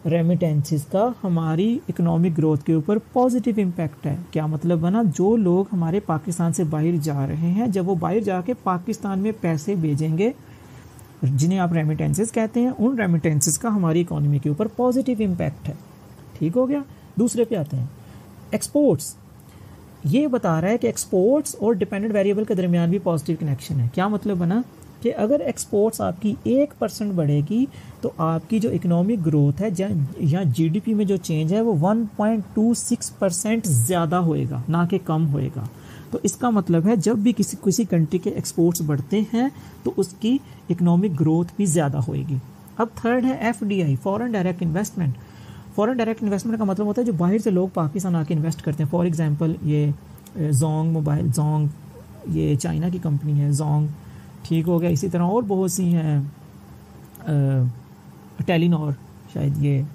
रेमिटेंसेस का हमारी इकोनॉमिक ग्रोथ के ऊपर पॉजिटिव इम्पैक्ट है। क्या मतलब बना, जो लोग हमारे पाकिस्तान से बाहर जा रहे हैं, जब वो बाहर जाके पाकिस्तान में पैसे भेजेंगे जिन्हें आप रेमिटेंसेस कहते हैं, उन रेमिटेंसेस का हमारी इकोनॉमी के ऊपर पॉजिटिव इम्पैक्ट है। ठीक हो गया। दूसरे पे आते हैं, एक्सपोर्ट्स। ये बता रहा है कि एक्सपोर्ट्स और डिपेंडेंट वेरिएबल के दरमियान भी पॉजिटिव कनेक्शन है। क्या मतलब बना कि अगर एक्सपोर्ट्स आपकी 1% बढ़ेगी तो आपकी जो इकोनॉमिक ग्रोथ है या जीडीपी में जो चेंज है वो 1.26% ज़्यादा होएगा, ना कि कम होएगा। तो इसका मतलब है जब भी किसी कंट्री के एक्सपोर्ट्स बढ़ते हैं तो उसकी इकोनॉमिक ग्रोथ भी ज़्यादा होएगी। अब थर्ड है FDI, foreign direct investment. Foreign direct investment का मतलब होता है जो बाहर से लोग पाकिस्तान आके इन्वेस्ट करते हैं। फॉर एग्जांपल ये जोंग मोबाइल, जोंग ये चाइना की कंपनी है जोंग, ठीक हो गया। इसी तरह और बहुत सी हैं, टेलीनॉर शायद ये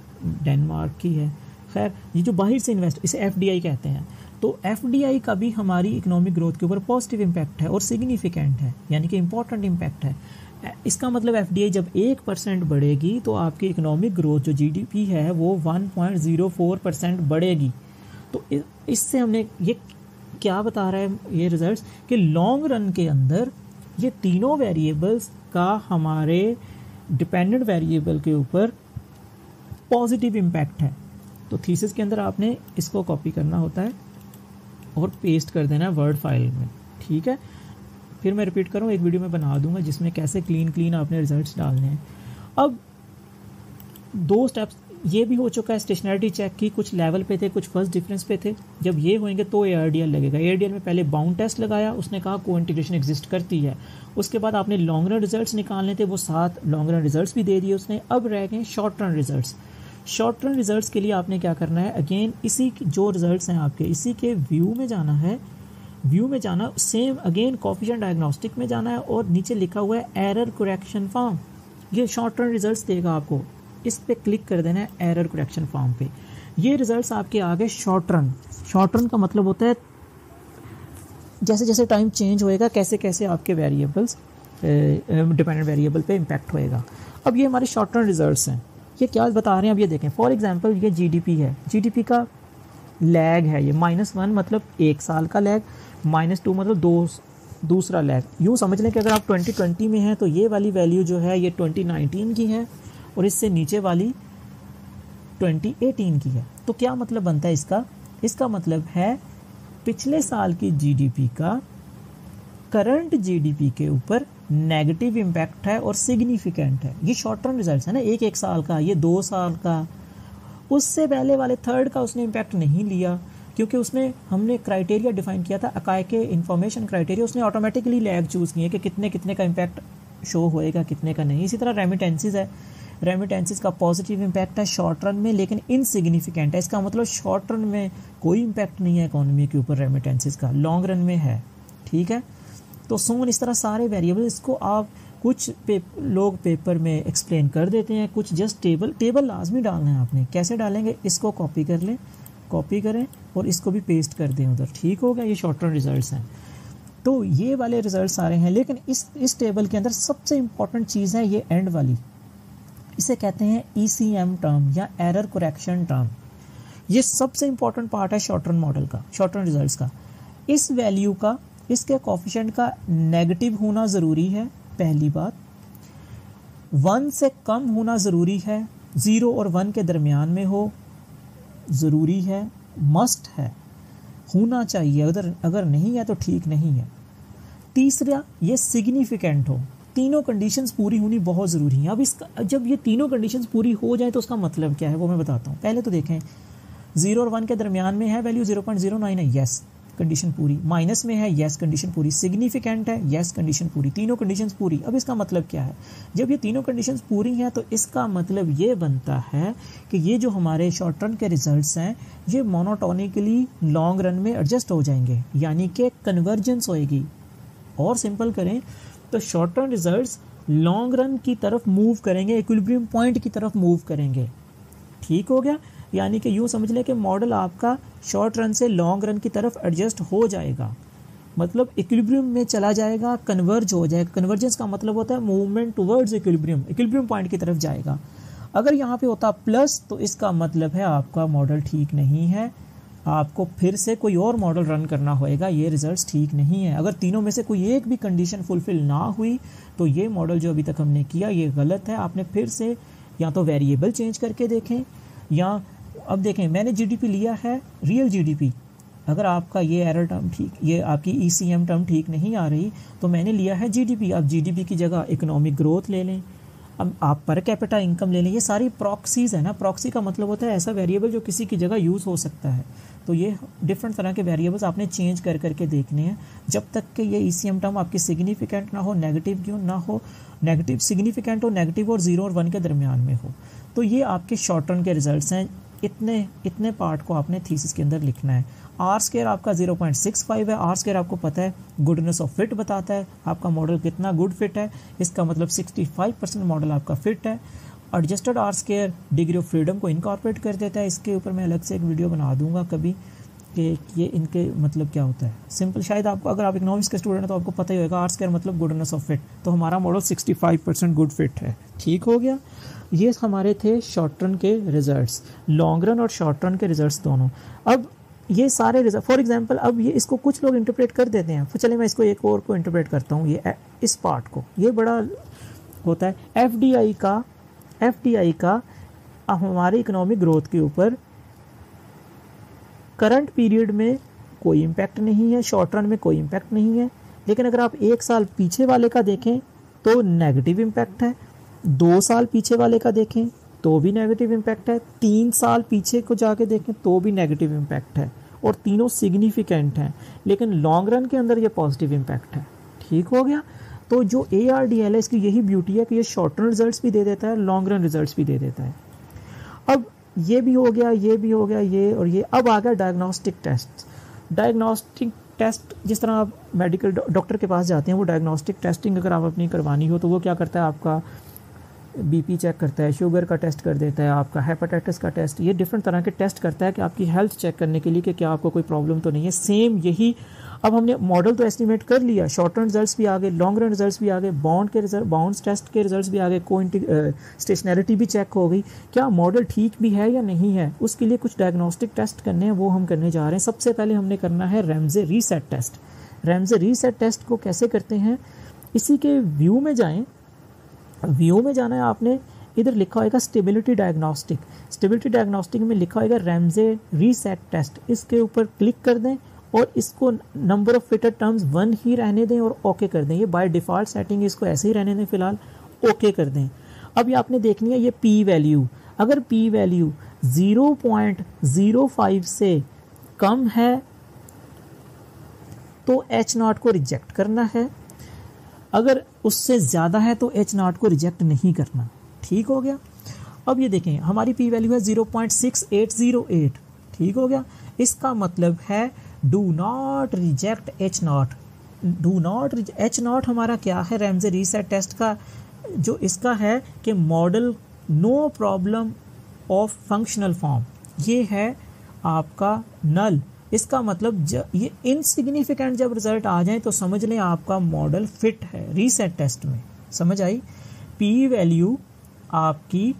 डेनमार्क की है। खैर ये जो बाहर से इन्वेस्ट, इसे एफडीआई कहते हैं। तो एफडीआई का भी हमारी इकोनॉमिक ग्रोथ के ऊपर पॉजिटिव इम्पैक्ट है और सिग्निफिकेंट है, यानी कि इंपॉर्टेंट इम्पैक्ट है। इसका मतलब एफडीआई जब 1% बढ़ेगी तो आपकी इकोनॉमिक ग्रोथ जो जीडीपी है वो 1.04% बढ़ेगी। तो इससे हमने ये क्या बता रहा है ये रिजल्ट्स कि लॉन्ग रन के अंदर ये तीनों वेरिएबल्स का हमारे डिपेंडेंट वेरिएबल के ऊपर पॉजिटिव इम्पैक्ट है। तो थीसिस के अंदर आपने इसको कॉपी करना होता है और पेस्ट कर देना है वर्ड फाइल में। ठीक है, फिर मैं रिपीट करूँ, एक वीडियो में बना दूंगा जिसमें कैसे क्लीन आपने रिजल्ट्स डालने हैं। अब 2 स्टेप्स ये भी हो चुका है, स्टेशनरिटी चेक की, कुछ लेवल पे थे, कुछ फर्स्ट डिफरेंस पे थे। जब ये होंगे तो एआरडीएल लगेगा। एआरडीएल में पहले बाउंड टेस्ट लगाया, उसने कहा को इंटीग्रेशन एग्जिस्ट करती है। उसके बाद आपने लॉन्ग रन रिजल्ट्स निकालने थे, वो 7 लॉन्ग रन रिजल्ट्स भी दे दिए उसने। अब रह गए short run results. Short run results के लिए आपने क्या करना है, अगेन इसी जो रिजल्ट्स हैं आपके, इसी के व्यू में जाना है। व्यू में जाना, सेम अगेन कोएफिशिएंट डायग्नोस्टिक में जाना है और नीचे लिखा हुआ है एरर करेक्शन फॉर्म। ये शॉर्ट रन रिजल्ट्स देगा आपको, इस पे क्लिक कर देना है एरर करेक्शन फॉर्म पे। ये रिजल्ट्स आपके आ गए शॉर्ट रन। शॉर्ट रन का मतलब होता है जैसे जैसे टाइम चेंज होएगा कैसे कैसे आपके वेरिएबल्स डिपेंडेंट वेरिएबल पे इम्पैक्ट होएगा। अब ये हमारे शॉर्ट रन रिजल्ट्स हैं। ये क्या बता रहे हैं अब ये देखें। फॉर एग्जांपल ये जीडीपी है, जीडीपी का लैग है ये -1 मतलब 1 साल का लैग, -2 मतलब दूसरा लैग। यूँ समझ लें कि अगर आप 2020 में हैं तो ये वाली वैल्यू जो है ये 2019 की है और इससे नीचे वाली 2018 की है। तो क्या मतलब बनता है इसका? इसका मतलब है पिछले साल की जीडीपी का करंट जीडीपी के ऊपर नेगेटिव इम्पैक्ट है और सिग्निफिकेंट है। ये शॉर्ट टर्म रिजल्ट्स है ना, एक साल का, ये 2 साल का। उससे पहले वाले थर्ड का उसने इम्पैक्ट नहीं लिया क्योंकि उसने हमने क्राइटेरिया डिफाइन किया था अकाई के इन्फॉर्मेशन क्राइटेरिया। उसने ऑटोमेटिकली लैग चूज़ किए कि कितने कितने का इम्पैक्ट शो होएगा, कितने का नहीं। इसी तरह रेमिटेंसेस है, रेमिटेंसेस का पॉजिटिव इम्पैक्ट है शॉर्ट रन में लेकिन इनसिग्निफिकेंट है। इसका मतलब शॉर्ट रन में कोई इम्पैक्ट नहीं है इकोनॉमी के ऊपर रेमिटेंसेस का, लॉन्ग रन में है। ठीक है, तो सोन इस तरह सारे वेरिएबल, इसको आप कुछ लोग पेपर में एक्सप्लेन कर देते हैं, कुछ जस्ट टेबल लाजमी डालना है आपने। कैसे डालेंगे, इसको कॉपी कर लें, कॉपी करें और इसको भी पेस्ट कर दें उधर। ठीक हो गया, ये शॉर्ट टर्म रिजल्ट्स हैं। तो ये वाले रिजल्ट्स सारे हैं लेकिन इस टेबल के अंदर सबसे इंपॉर्टेंट चीज़ है ये एंड वाली, इसे कहते हैं ECM टर्म या एरर करेक्शन टर्म। ये सबसे इंपॉर्टेंट पार्ट है शॉर्ट टर्म मॉडल का, शॉर्ट टर्म रिजल्ट्स का। इस वैल्यू का, इसके कोएफिशिएंट का नेगेटिव होना ज़रूरी है, पहली बात। 1 से कम होना ज़रूरी है, 0 और 1 के दरमियान में हो, ज़रूरी है, मस्ट है, होना चाहिए। अगर नहीं है तो ठीक नहीं है। तीसरा, ये सिग्निफिकेंट हो। तीनों कंडीशंस पूरी होनी बहुत ज़रूरी है। अब इसका जब ये तीनों कंडीशंस पूरी हो जाए तो उसका मतलब क्या है वो मैं बताता हूँ। पहले तो देखें 0 और 1 के दरमियान में है वैल्यू 0.09 है, यस कंडीशन पूरी। माइनस में है, यस कंडीशन पूरी। सिग्निफिकेंट है, यस कंडीशन पूरी। तीनों कंडीशंस पूरी। अब इसका मतलब क्या है, जब ये तीनों कंडीशंस पूरी हैं तो इसका मतलब ये बनता है कि ये जो हमारे शॉर्ट रन के रिजल्ट्स हैं ये मोनोटोनिकली लॉन्ग रन में एडजस्ट हो जाएंगे, यानी कि कन्वर्जेंस होएगी। और सिंपल करें तो short term results long run की तरफ मूव करेंगे, इक्विलिब्रियम पॉइंट की तरफ मूव करेंगे। ठीक हो गया, यानी कि यूँ समझ लें कि मॉडल आपका शॉर्ट रन से लॉन्ग रन की तरफ एडजस्ट हो जाएगा, मतलब इक्विलिब्रियम में चला जाएगा, कन्वर्ज हो जाएगा। कन्वर्जेंस का मतलब होता है movement towards equilibrium, equilibrium point की तरफ जाएगा। अगर यहाँ पे होता प्लस तो इसका मतलब है आपका मॉडल ठीक नहीं है, आपको फिर से कोई और मॉडल रन करना होएगा, ये रिजल्ट्स ठीक नहीं है। अगर तीनों में से कोई एक भी कंडीशन फुलफिल ना हुई तो ये मॉडल जो अभी तक हमने किया ये गलत है। आपने फिर से या तो वेरिएबल चेंज करके देखें, या अब देखें मैंने जीडीपी लिया है रियल जीडीपी, अगर आपका ये एरर टर्म ठीक, ये आपकी ईसीएम टर्म ठीक नहीं आ रही तो मैंने लिया है जीडीपी। आप जीडीपी की जगह इकोनॉमिक ग्रोथ ले लें, अब आप पर कैपिटा इनकम ले लें। ये सारी प्रॉक्सीज है ना, प्रॉक्सी का मतलब होता है ऐसा वेरिएबल जो किसी की जगह यूज़ हो सकता है। तो ये डिफरेंट तरह के वेरिएबल्स आपने चेंज कर करके देखने हैं जब तक कि ये ईसीएम टर्म आपकी सिग्निफिकेंट ना हो, नेगेटिव क्यों ना हो, नेगेटिव सिग्निफिकेंट हो, नेगेटिव और 0 और 1 के दरमियान में हो। तो ये आपके शॉर्ट टर्म के रिजल्ट्स हैं। इतने पार्ट को आपने थीसिस के अंदर लिखना है। आर स्केयर आपका 0.65 है। आर स्केयर आपको पता है गुडनेस ऑफ फिट बताता है, आपका मॉडल कितना गुड फिट है, इसका मतलब 65% मॉडल आपका फिट है। Adjusted are square degree of freedom को इनकॉर्पोरेट कर देता है। इसके ऊपर मैं अलग से एक वीडियो बना दूंगा कभी कि ये इनके मतलब क्या होता है। सिंपल, शायद आपको, अगर आप इकोनॉमिक्स के स्टूडेंट हैं तो आपको पता ही होगा आर स्केयर मतलब गुडनेस ऑफ फिट। तो हमारा मॉडल 65% गुड फिट है। ठीक हो गया। ये हमारे थे शॉर्ट टर्म के रिजल्ट्स, लॉन्ग रन और शॉर्ट रन के रिजल्ट्स दोनों। अब ये सारे रिजल्ट, फॉर एग्जांपल, अब ये इसको कुछ लोग इंटरप्रेट कर देते हैं। तो चले मैं इसको एक और को इंटरप्रेट करता हूँ, ये इस पार्ट को। ये बड़ा होता है एफडीआई का हमारे इकोनॉमिक ग्रोथ के ऊपर करंट पीरियड में कोई इम्पैक्ट नहीं है, शॉर्ट रन में कोई इम्पैक्ट नहीं है। लेकिन अगर आप 1 साल पीछे वाले का देखें तो नेगेटिव इम्पैक्ट है, 2 साल पीछे वाले का देखें तो भी नेगेटिव इम्पैक्ट है, 3 साल पीछे को जाके देखें तो भी नेगेटिव इम्पैक्ट है, और तीनों सिग्निफिकेंट हैं। लेकिन लॉन्ग रन के अंदर ये पॉजिटिव इम्पैक्ट है। ठीक हो गया। तो जो ARDL है इसकी यही ब्यूटी है कि ये शॉर्ट रन रिजल्ट्स भी दे देता है, लॉन्ग रन रिजल्ट्स भी दे देता है। अब ये भी हो गया, ये भी हो गया, ये और ये। अब आ गया डायग्नोस्टिक टेस्ट। डायग्नोस्टिक टेस्ट, जिस तरह आप मेडिकल डॉक्टर के पास जाते हैं, वो डायग्नोस्टिक टेस्टिंग अगर आप अपनी करवानी हो तो वो क्या करता है, आपका बीपी चेक करता है, शुगर का टेस्ट कर देता है, आपका हेपेटाइटिस का टेस्ट, ये डिफरेंट तरह के टेस्ट करता है कि आपकी हेल्थ चेक करने के लिए कि क्या आपको कोई प्रॉब्लम तो नहीं है। सेम यही, अब हमने मॉडल तो एस्टिमेट कर लिया, शॉर्ट रन रिजल्ट्स भी आ गए, लॉन्ग रन रिजल्ट्स भी आ गए, बाउंड्स टेस्ट के रिजल्ट्स भी आ गए, स्टेशनैरिटी भी चेक हो गई, क्या मॉडल ठीक भी है या नहीं है। उसके लिए कुछ डायग्नोस्टिक टेस्ट करने हैं, वो हम करने जा रहे हैं। सबसे पहले हमने करना है Ramsey reset test. Ramsey reset test को कैसे करते हैं, इसी के व्यू में जाएं। व्यू में जाना है आपने, इधर लिखा होगा स्टेबिलिटी डायग्नोस्टिक। स्टेबिलिटी डायग्नोस्टिक में लिखा होगा रैमजे रीसेट टेस्ट। इसके ऊपर क्लिक कर दें और इसको नंबर ऑफ फिटेड टर्म्स 1 ही रहने दें और ओके कर दें। ये बाय डिफ़ॉल्ट सेटिंग, इसको ऐसे ही रहने दें फिलहाल, ओके कर दें। अब ये आपने देखनी है ये पी वैल्यू, अगर पी वैल्यू 0.05 से कम है तो H0 को रिजेक्ट करना है, अगर उससे ज़्यादा है तो H0 को रिजेक्ट नहीं करना। ठीक हो गया। अब ये देखें हमारी पी वैल्यू है 0.6808। ठीक हो गया। इसका मतलब है do not reject H0। Do not H0 हमारा क्या है, रैमजे रीसेट टेस्ट का जो इसका है कि model no problem of functional form, ये है आपका नल। इसका मतलब ये इनसिग्निफिकेंट जब रिजल्ट आ जाए तो समझ लें आपका मॉडल फिट है रीसेट टेस्ट में। समझ आई। पी वैल्यू आपकी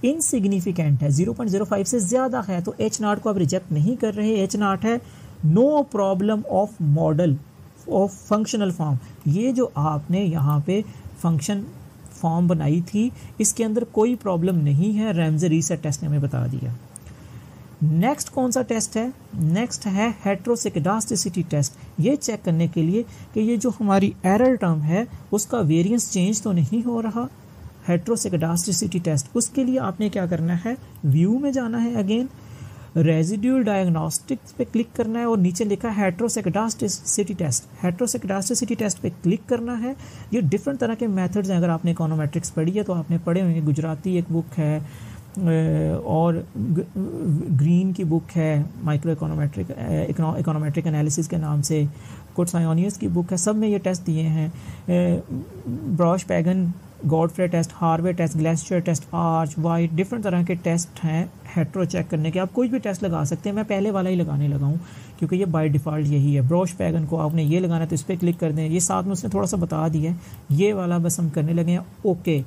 इनसिग्निफिकेंट है, 0.05 से ज़्यादा है तो H0 को आप रिजेक्ट नहीं कर रहे। H0 है no problem of model of functional form. ये जो आपने यहाँ पे फंक्शन फॉर्म बनाई थी इसके अंदर कोई प्रॉब्लम नहीं है, रैमजे रीसेट टेस्ट ने हमें बता दिया। नेक्स्ट कौन सा टेस्ट है, नेक्स्ट है हेट्रोस्केडास्टिसिटी टेस्ट। ये चेक करने के लिए कि ये जो हमारी एरर टर्म है उसका वेरिएंस चेंज तो नहीं हो रहा। हेट्रोस्केडास्टिसिटी टेस्ट, उसके लिए आपने क्या करना है, व्यू में जाना है, अगेन रेजिड्यूल डायग्नोस्टिक्स पे क्लिक करना है और नीचे लिखा है हेट्रोस्केडास्टिसिटी टेस्ट। हेट्रोस्केडास्टिसिटी टेस्ट पे क्लिक करना है। ये डिफरेंट तरह के मेथड्स हैं, अगर आपने इकोनोमेट्रिक्स पढ़ी है तो आपने पढ़े होंगे। गुजराती एक बुक है और ग्रीन की बुक है माइक्रो इकोनोमेट्रिक एनालिसिस के नाम से, कोट्सायोनियस की बुक है, सब में ये टेस्ट दिए हैं। Breusch Pagan, Godfrey test, Harvey test, Glejser test, ARCH, White, different तरह के टेस्ट हैं हेट्रो चेक करने के। आप कोई भी टेस्ट लगा सकते हैं, मैं पहले वाला ही लगाने लगा हूँ क्योंकि ये बाय डिफ़ॉल्ट यही है। ब्रॉश पैगन को आपने ये लगाना है तो इस पर क्लिक कर दें, ये साथ में उसने थोड़ा सा बता दिया है, ये वाला बस हम करने लगे हैं, okay.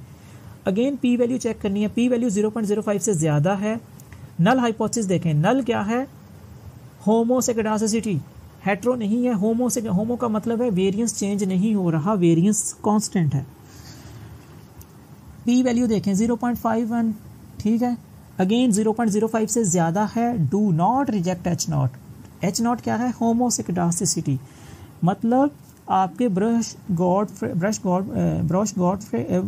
Again P value check करनी है, पी वैल्यू 0.05 से ज़्यादा है। नल हाइपोथेसिस देखें, नल क्या है, होमोसेकेडासिटी, हेट्रो नहीं है, होमो का मतलब है वेरिएंस चेंज नहीं हो रहा, वेरिएंस कांस्टेंट है। पी वैल्यू देखें 0.51, ठीक है। अगेन 0.05 से ज़्यादा है, do not reject H not. H not क्या है? होमोसेकेडासिटी, मतलब आपके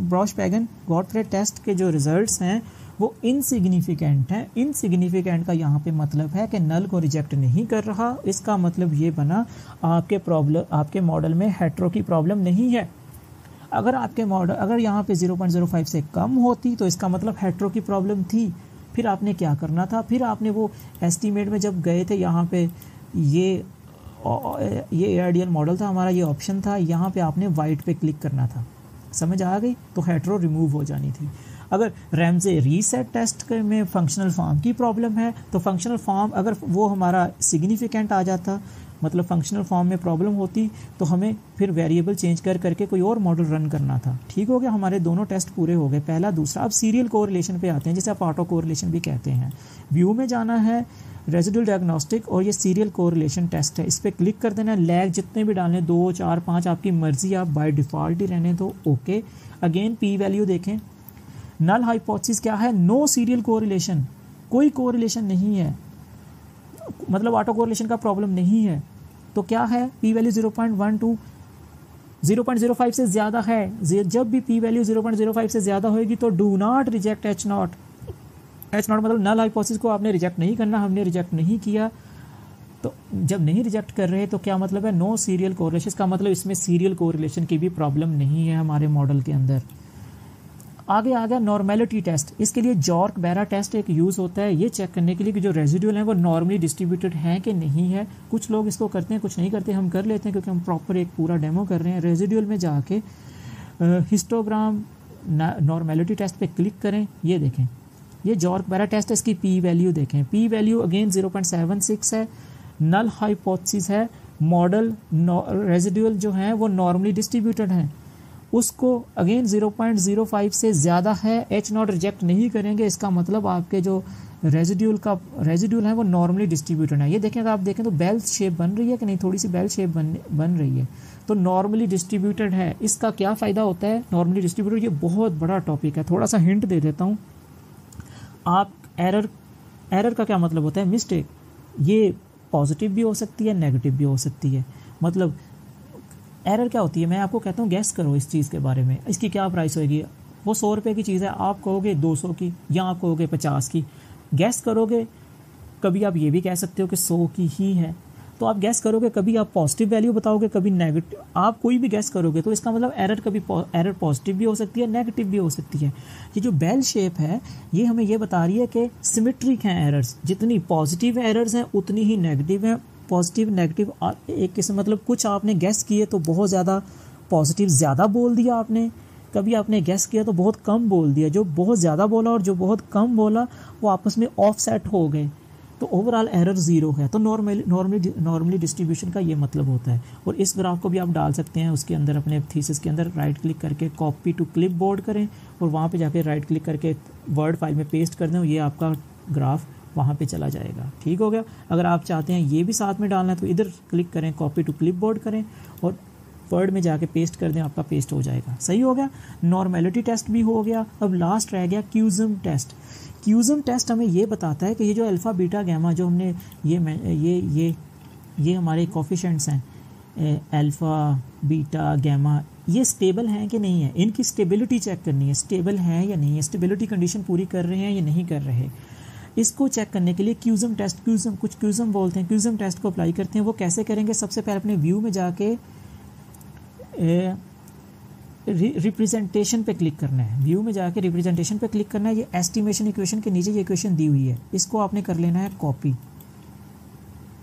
ब्रॉश-पैगन-गॉटफ्रे टेस्ट के जो रिजल्ट्स हैं वो इनसिग्निफिकेंट हैं। इनसिग्निफिकेंट का यहाँ पे मतलब है कि नल को रिजेक्ट नहीं कर रहा। इसका मतलब ये बना आपके मॉडल में हेट्रो की प्रॉब्लम नहीं है। अगर यहाँ पे 0.05 से कम होती तो इसका मतलब हेट्रो की प्रॉब्लम थी। फिर आपने क्या करना था? फिर आपने वो एस्टीमेट में जब गए थे, यहाँ पे ये ARDL मॉडल था हमारा, ये ऑप्शन था, यहाँ पे आपने वाइट पे क्लिक करना था। समझ आ गई? तो हेट्रो रिमूव हो जानी थी। अगर रैमजे रीसेट टेस्ट में फंक्शनल फॉर्म की प्रॉब्लम है तो फंक्शनल फॉर्म अगर वो हमारा सिग्निफिकेंट आ जाता, मतलब फंक्शनल फॉर्म में प्रॉब्लम होती, तो हमें फिर वेरिएबल चेंज करके कोई और मॉडल रन करना था। ठीक हो गया, हमारे दोनों टेस्ट पूरे हो गए, पहला दूसरा। अब सीरियल कोरिलेशन पे आते हैं, जिसे आप ऑटो कोरिलेशन भी कहते हैं। व्यू में जाना है, रेजिडुअल डायग्नोस्टिक, और ये सीरियल कोरिलेशन टेस्ट है, इस पर क्लिक कर देना। लैग जितने भी डालने, 2, 4, 5 आपकी मर्जी, आप बाय डिफ़ॉल्ट ही रहने दो। ओके, अगेन पी वैल्यू देखें। नल हाइपोथेसिस क्या है? नो सीरियल कोरिलेशन, कोई कोरिलेशन नहीं है, मतलब ऑटो कोरिलेशन का प्रॉब्लम नहीं है। तो क्या है? पी वैल्यू 0.12, 0.05 से ज़्यादा है। जब भी पी वैल्यू 0.05 से ज़्यादा होगी तो do not reject H not. H not मतलब नल हाइपोथेसिस को आपने रिजेक्ट नहीं करना, हमने रिजेक्ट नहीं किया। तो जब नहीं रिजेक्ट कर रहे तो क्या मतलब है? नो सीरियल कोरिलेशन का मतलब इसमें सीरियल कोरिलेशन की भी प्रॉब्लम नहीं है हमारे मॉडल के अंदर। आगे आ गया नॉर्मेलिटी टेस्ट। इसके लिए जॉर्क बैरा टेस्ट एक यूज़ होता है, ये चेक करने के लिए कि जो रेजिड्यूल हैं वो नॉर्मली डिस्ट्रीब्यूटेड हैं कि नहीं है। कुछ लोग इसको करते हैं, कुछ नहीं करते। हम कर लेते हैं क्योंकि हम प्रॉपर एक पूरा डेमो कर रहे हैं। रेजिड्यूल में जाके हिस्टोग्राम नॉर्मेलिटी टेस्ट पे क्लिक करें। ये देखें, ये जॉर्क बैरा टेस्ट है, इसकी पी वैल्यू देखें। पी वैल्यू अगेन 0.76 है, नल हाइपोथेसिस है, मॉडल रेजिड्यूल जो हैं वो नॉर्मली डिस्ट्रीब्यूटेड हैं। उसको अगेन 0.05 से ज़्यादा है, एच नॉट रिजेक्ट नहीं करेंगे। इसका मतलब आपके जो रेजिड्यूल है वो नॉर्मली डिस्ट्रीब्यूटेड है। ये देखें, अगर आप देखें तो बेल शेप बन रही है कि नहीं, थोड़ी सी बेल शेप बन रही है, तो नॉर्मली डिस्ट्रीब्यूटेड है। इसका क्या फ़ायदा होता है नॉर्मली डिस्ट्रीब्यूटेड? ये बहुत बड़ा टॉपिक है, थोड़ा सा हिंट दे देता हूँ। आप एरर का क्या मतलब होता है? मिस्टेक। ये पॉजिटिव भी हो सकती है, नेगेटिव भी हो सकती है। मतलब एरर क्या होती है? मैं आपको कहता हूँ गैस करो इस चीज़ के बारे में, इसकी क्या प्राइस होगी। वो 100 रुपये की चीज़ है, आप कहोगे 200 की या आप कहोगे 50 की। गैस करोगे, कभी आप ये भी कह सकते हो कि 100 की ही है, तो आप गैस करोगे। कभी आप पॉजिटिव वैल्यू बताओगे, कभी नेगेटिव, आप कोई भी गैस करोगे। तो इसका मतलब एरर पॉजिटिव भी हो सकती है, नेगेटिव भी हो सकती है। ये जो बेल शेप है ये हमें ये बता रही है कि सिमेट्रिक हैं एरर्स, जितनी पॉजिटिव एरर्स हैं उतनी ही नेगेटिव हैं। पॉजिटिव नेगेटिव एक किस्म, मतलब कुछ आपने गैस किए तो बहुत ज़्यादा पॉजिटिव ज़्यादा बोल दिया आपने, कभी आपने गैस किया तो बहुत कम बोल दिया। जो बहुत ज़्यादा बोला और जो बहुत कम बोला वो आपस में ऑफसेट हो गए, तो ओवरऑल एरर 0 है। तो नॉर्मली डिस्ट्रीब्यूशन का ये मतलब होता है। और इस ग्राफ को भी आप डाल सकते हैं उसके अंदर, अपने थीसिस के अंदर राइट क्लिक करके कॉपी टू क्लिप बोर्ड करें और वहाँ पे जाके राइट क्लिक करके वर्ड फाइल में पेस्ट कर दें, ये आपका ग्राफ वहाँ पे चला जाएगा। ठीक हो गया। अगर आप चाहते हैं ये भी साथ में डालना है तो इधर क्लिक करें, कॉपी टू क्लिप बोर्ड करें और वर्ड में जाके पेस्ट कर दें, आपका पेस्ट हो जाएगा। सही हो गया। नॉर्मेलिटी टेस्ट भी हो गया। अब लास्ट रह गया क्यूज़म टेस्ट। क्यूज़म टेस्ट हमें ये बताता है कि ये जो अल्फ़ा बीटा गैमा जो हमने ये हमारे कोफिशिएंट्स हैं, अल्फ़ा बीटा गैमा, ये स्टेबल हैं कि नहीं है। इनकी स्टेबिलिटी चेक करनी है, स्टेबल है या नहीं है, स्टेबिलिटी कंडीशन पूरी कर रहे हैं या नहीं कर रहे। इसको चेक करने के लिए क्यूज़म टेस्ट, कुछ क्यूज़म बोलते हैं, क्यूज़म टेस्ट को अप्लाई करते हैं। वो कैसे करेंगे? सबसे पहले अपने व्यू में जाके रिप्रेजेंटेशन पे क्लिक करना है। व्यू में जाके रिप्रेजेंटेशन पे क्लिक करना है। ये एस्टिमेशन इक्वेशन के नीचे ये इक्वेशन दी हुई है, इसको आपने कर लेना है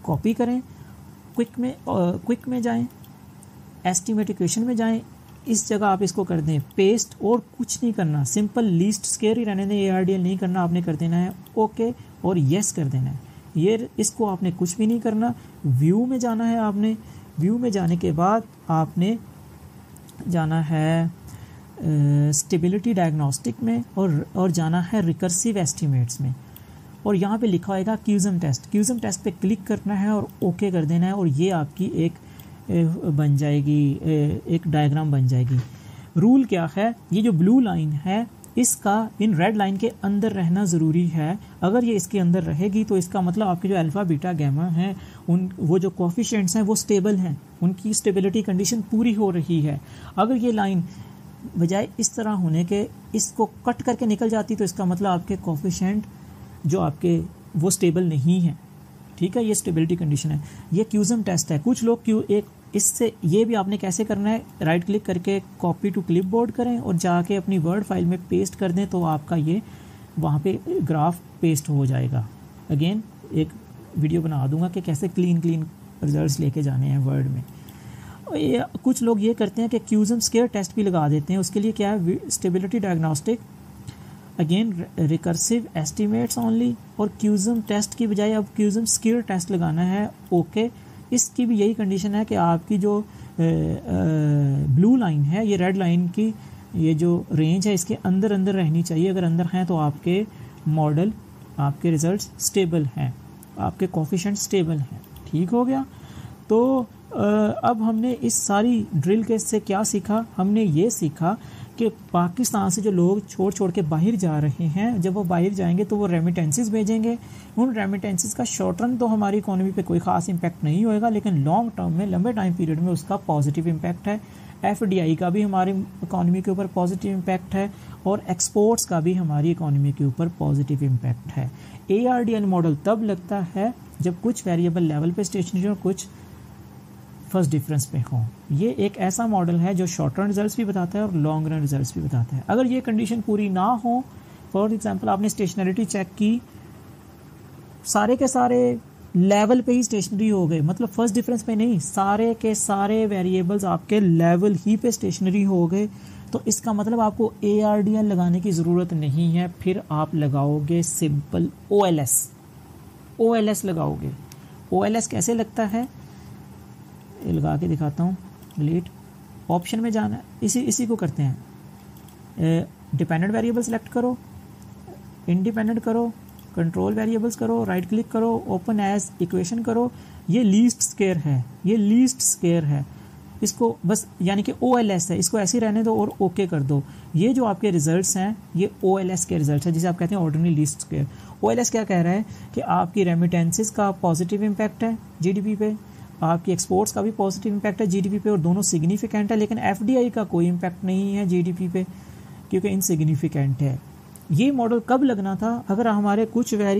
कॉपी करें। क्विक में जाएं, एस्टिमेट इक्वेशन में जाएं, इस जगह आप इसको कर दें पेस्ट, और कुछ नहीं करना, सिंपल लीस्ट स्क्वायर ही रहने दें, ARDL नहीं करना, आपने कर देना है ओके और येस कर देना है। ये इसको आपने कुछ भी नहीं करना। व्यू में जाना है आपने, व्यू में जाने के बाद आपने जाना है स्टेबिलिटी डायग्नोस्टिक में और जाना है रिकर्सिव एस्टिमेट्स में। और यहाँ पे लिखा होगा क्यूजम टेस्ट। क्यूजम टेस्ट पे क्लिक करना है और ओके कर देना है और ये आपकी एक बन जाएगी, एक डायग्राम बन जाएगी। रूल क्या है, ये जो ब्लू लाइन है इसका इन रेड लाइन के अंदर रहना ज़रूरी है। अगर ये इसके अंदर रहेगी तो इसका मतलब आपके जो अल्फ़ा बीटा गैमा हैं उन वो जो कोफिशिएंट्स हैं वो स्टेबल हैं, उनकी स्टेबिलिटी कंडीशन पूरी हो रही है। अगर ये लाइन बजाय इस तरह होने के इसको कट करके निकल जाती तो इसका मतलब आपके कोफिशिएंट जो आपके वो स्टेबल नहीं है। ठीक है, ये स्टेबिलिटी कंडीशन है, ये क्यूजम टेस्ट है। कुछ लोग इससे ये भी आपने कैसे करना है, राइट क्लिक करके कॉपी टू क्लिपबोर्ड करें और जाके अपनी वर्ड फाइल में पेस्ट कर दें तो आपका ये वहाँ पे ग्राफ पेस्ट हो जाएगा। अगेन एक वीडियो बना दूंगा कि कैसे क्लीन रिजल्ट्स लेके जाने हैं वर्ड में। कुछ लोग ये करते हैं कि क्यूजम स्केयर टेस्ट भी लगा देते हैं। उसके लिए क्या है, stability diagnostic, again recursive estimates only, और क्यूजम टेस्ट की बजाय अब क्यूजम स्केयर टेस्ट लगाना है। ओके, इसकी भी यही कंडीशन है कि आपकी जो ब्लू लाइन है ये रेड लाइन की ये जो रेंज है इसके अंदर रहनी चाहिए। अगर अंदर हैं तो आपके मॉडल, आपके रिजल्ट्स स्टेबल हैं, आपके कोफिशिएंट स्टेबल हैं। ठीक हो गया। तो अब हमने इस सारी ड्रिल के से क्या सीखा, हमने ये सीखा कि पाकिस्तान से जो लोग छोड़ के बाहर जा रहे हैं, जब वो बाहर जाएंगे तो वो रेमिटेंसेस भेजेंगे। उन रेमिटेंसेस का शॉर्ट रन तो हमारी इकोनॉमी पे कोई ख़ास इम्पैक्ट नहीं होएगा, लेकिन लॉन्ग टर्म में, लंबे टाइम पीरियड में उसका पॉजिटिव इम्पैक्ट है। FDI का भी हमारी इकोनॉमी के ऊपर पॉजिटिव इम्पैक्ट है और एक्सपोर्ट्स का भी हमारी इकोनॉमी के ऊपर पॉजिटिव इम्पैक्ट है। ARDL मॉडल तब लगता है जब कुछ वेरिएबल लेवल पे स्टेशनरी और कुछ फर्स्ट डिफरेंस पे हो। ये एक ऐसा मॉडल है जो शॉर्ट रन रिजल्ट्स भी बताता है और लॉन्ग रन रिजल्ट्स भी बताता है। अगर ये कंडीशन पूरी ना हो, फॉर एग्जांपल आपने स्टेशनरिटी चेक की, सारे के सारे लेवल पे ही स्टेशनरी हो गए, मतलब फर्स्ट डिफरेंस पे नहीं, सारे के सारे वेरिएबल्स आपके लेवल ही पे स्टेशनरी हो गए, तो इसका मतलब आपको ARDL लगाने की ज़रूरत नहीं है। फिर आप लगाओगे सिंपल OLS लगाओगे। OLS कैसे लगता है, लगा के दिखाता हूँ। डिलीट ऑप्शन में जाना है, इसी को करते हैं। डिपेंडेंट वेरिएबल सेलेक्ट करो, इंडिपेंडेंट करो, कंट्रोल वेरिएबल्स करो, राइट क्लिक करो, ओपन एज इक्वेशन करो। ये लीस्ट स्क्वेयर है, ये लीस्ट स्क्वेयर है, इसको बस यानी कि OLS है, इसको ऐसे ही रहने दो और ओके कर दो। ये जो आपके रिजल्ट्स हैं ये OLS के रिजल्ट्स हैं, जिसे आप कहते हैं ऑर्डिनरी लीस्ट स्क्वेयर। OLS क्या कह रहा है कि आपकी रेमिटेंसेस का पॉजिटिव इम्पैक्ट है GDP पे, आपकी एक्सपोर्ट्स का भी पॉजिटिव इम्पैक्ट है GDP पे, और दोनों सिग्निफिकेंट है, लेकिन FDI का कोई इम्पैक्ट नहीं है GDP पे क्योंकि इनसिग्निफिकेंट है। ये मॉडल कब लगना था, अगर हमारे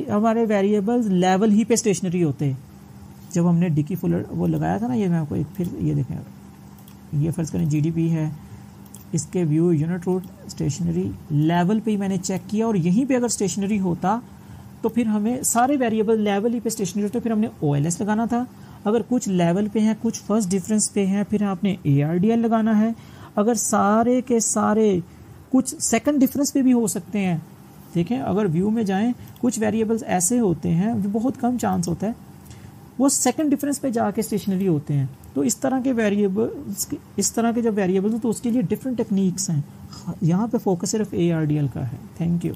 हमारे वेरिएबल्स लेवल ही पे स्टेशनरी होते। जब हमने डिकी फुलर वो लगाया था ना, ये मैं आपको एक फिर ये देखें, ये फर्ज करें GDP है, इसके view unit root stationary level पे ही मैंने चेक किया और यहीं पे अगर स्टेशनरी होता तो फिर हमें सारे वेरिएबल लेवल ही पे स्टेशनरी होते, फिर हमने OLS लगाना था। अगर कुछ लेवल पे हैं, कुछ फर्स्ट डिफरेंस पे हैं, फिर आपने ARDL लगाना है। अगर सारे के सारे कुछ सेकंड डिफरेंस पे भी हो सकते हैं। देखें, अगर व्यू में जाएं, कुछ वेरिएबल्स ऐसे होते हैं जो बहुत कम चांस होता है वो सेकंड डिफरेंस पे जाके स्टेशनरी होते हैं। तो इस तरह के जब वेरिएबल्स हो तो उसके लिए डिफरेंट टेक्निक्स हैं। यहाँ पे फोकस सिर्फ ARDL का है। Thank you.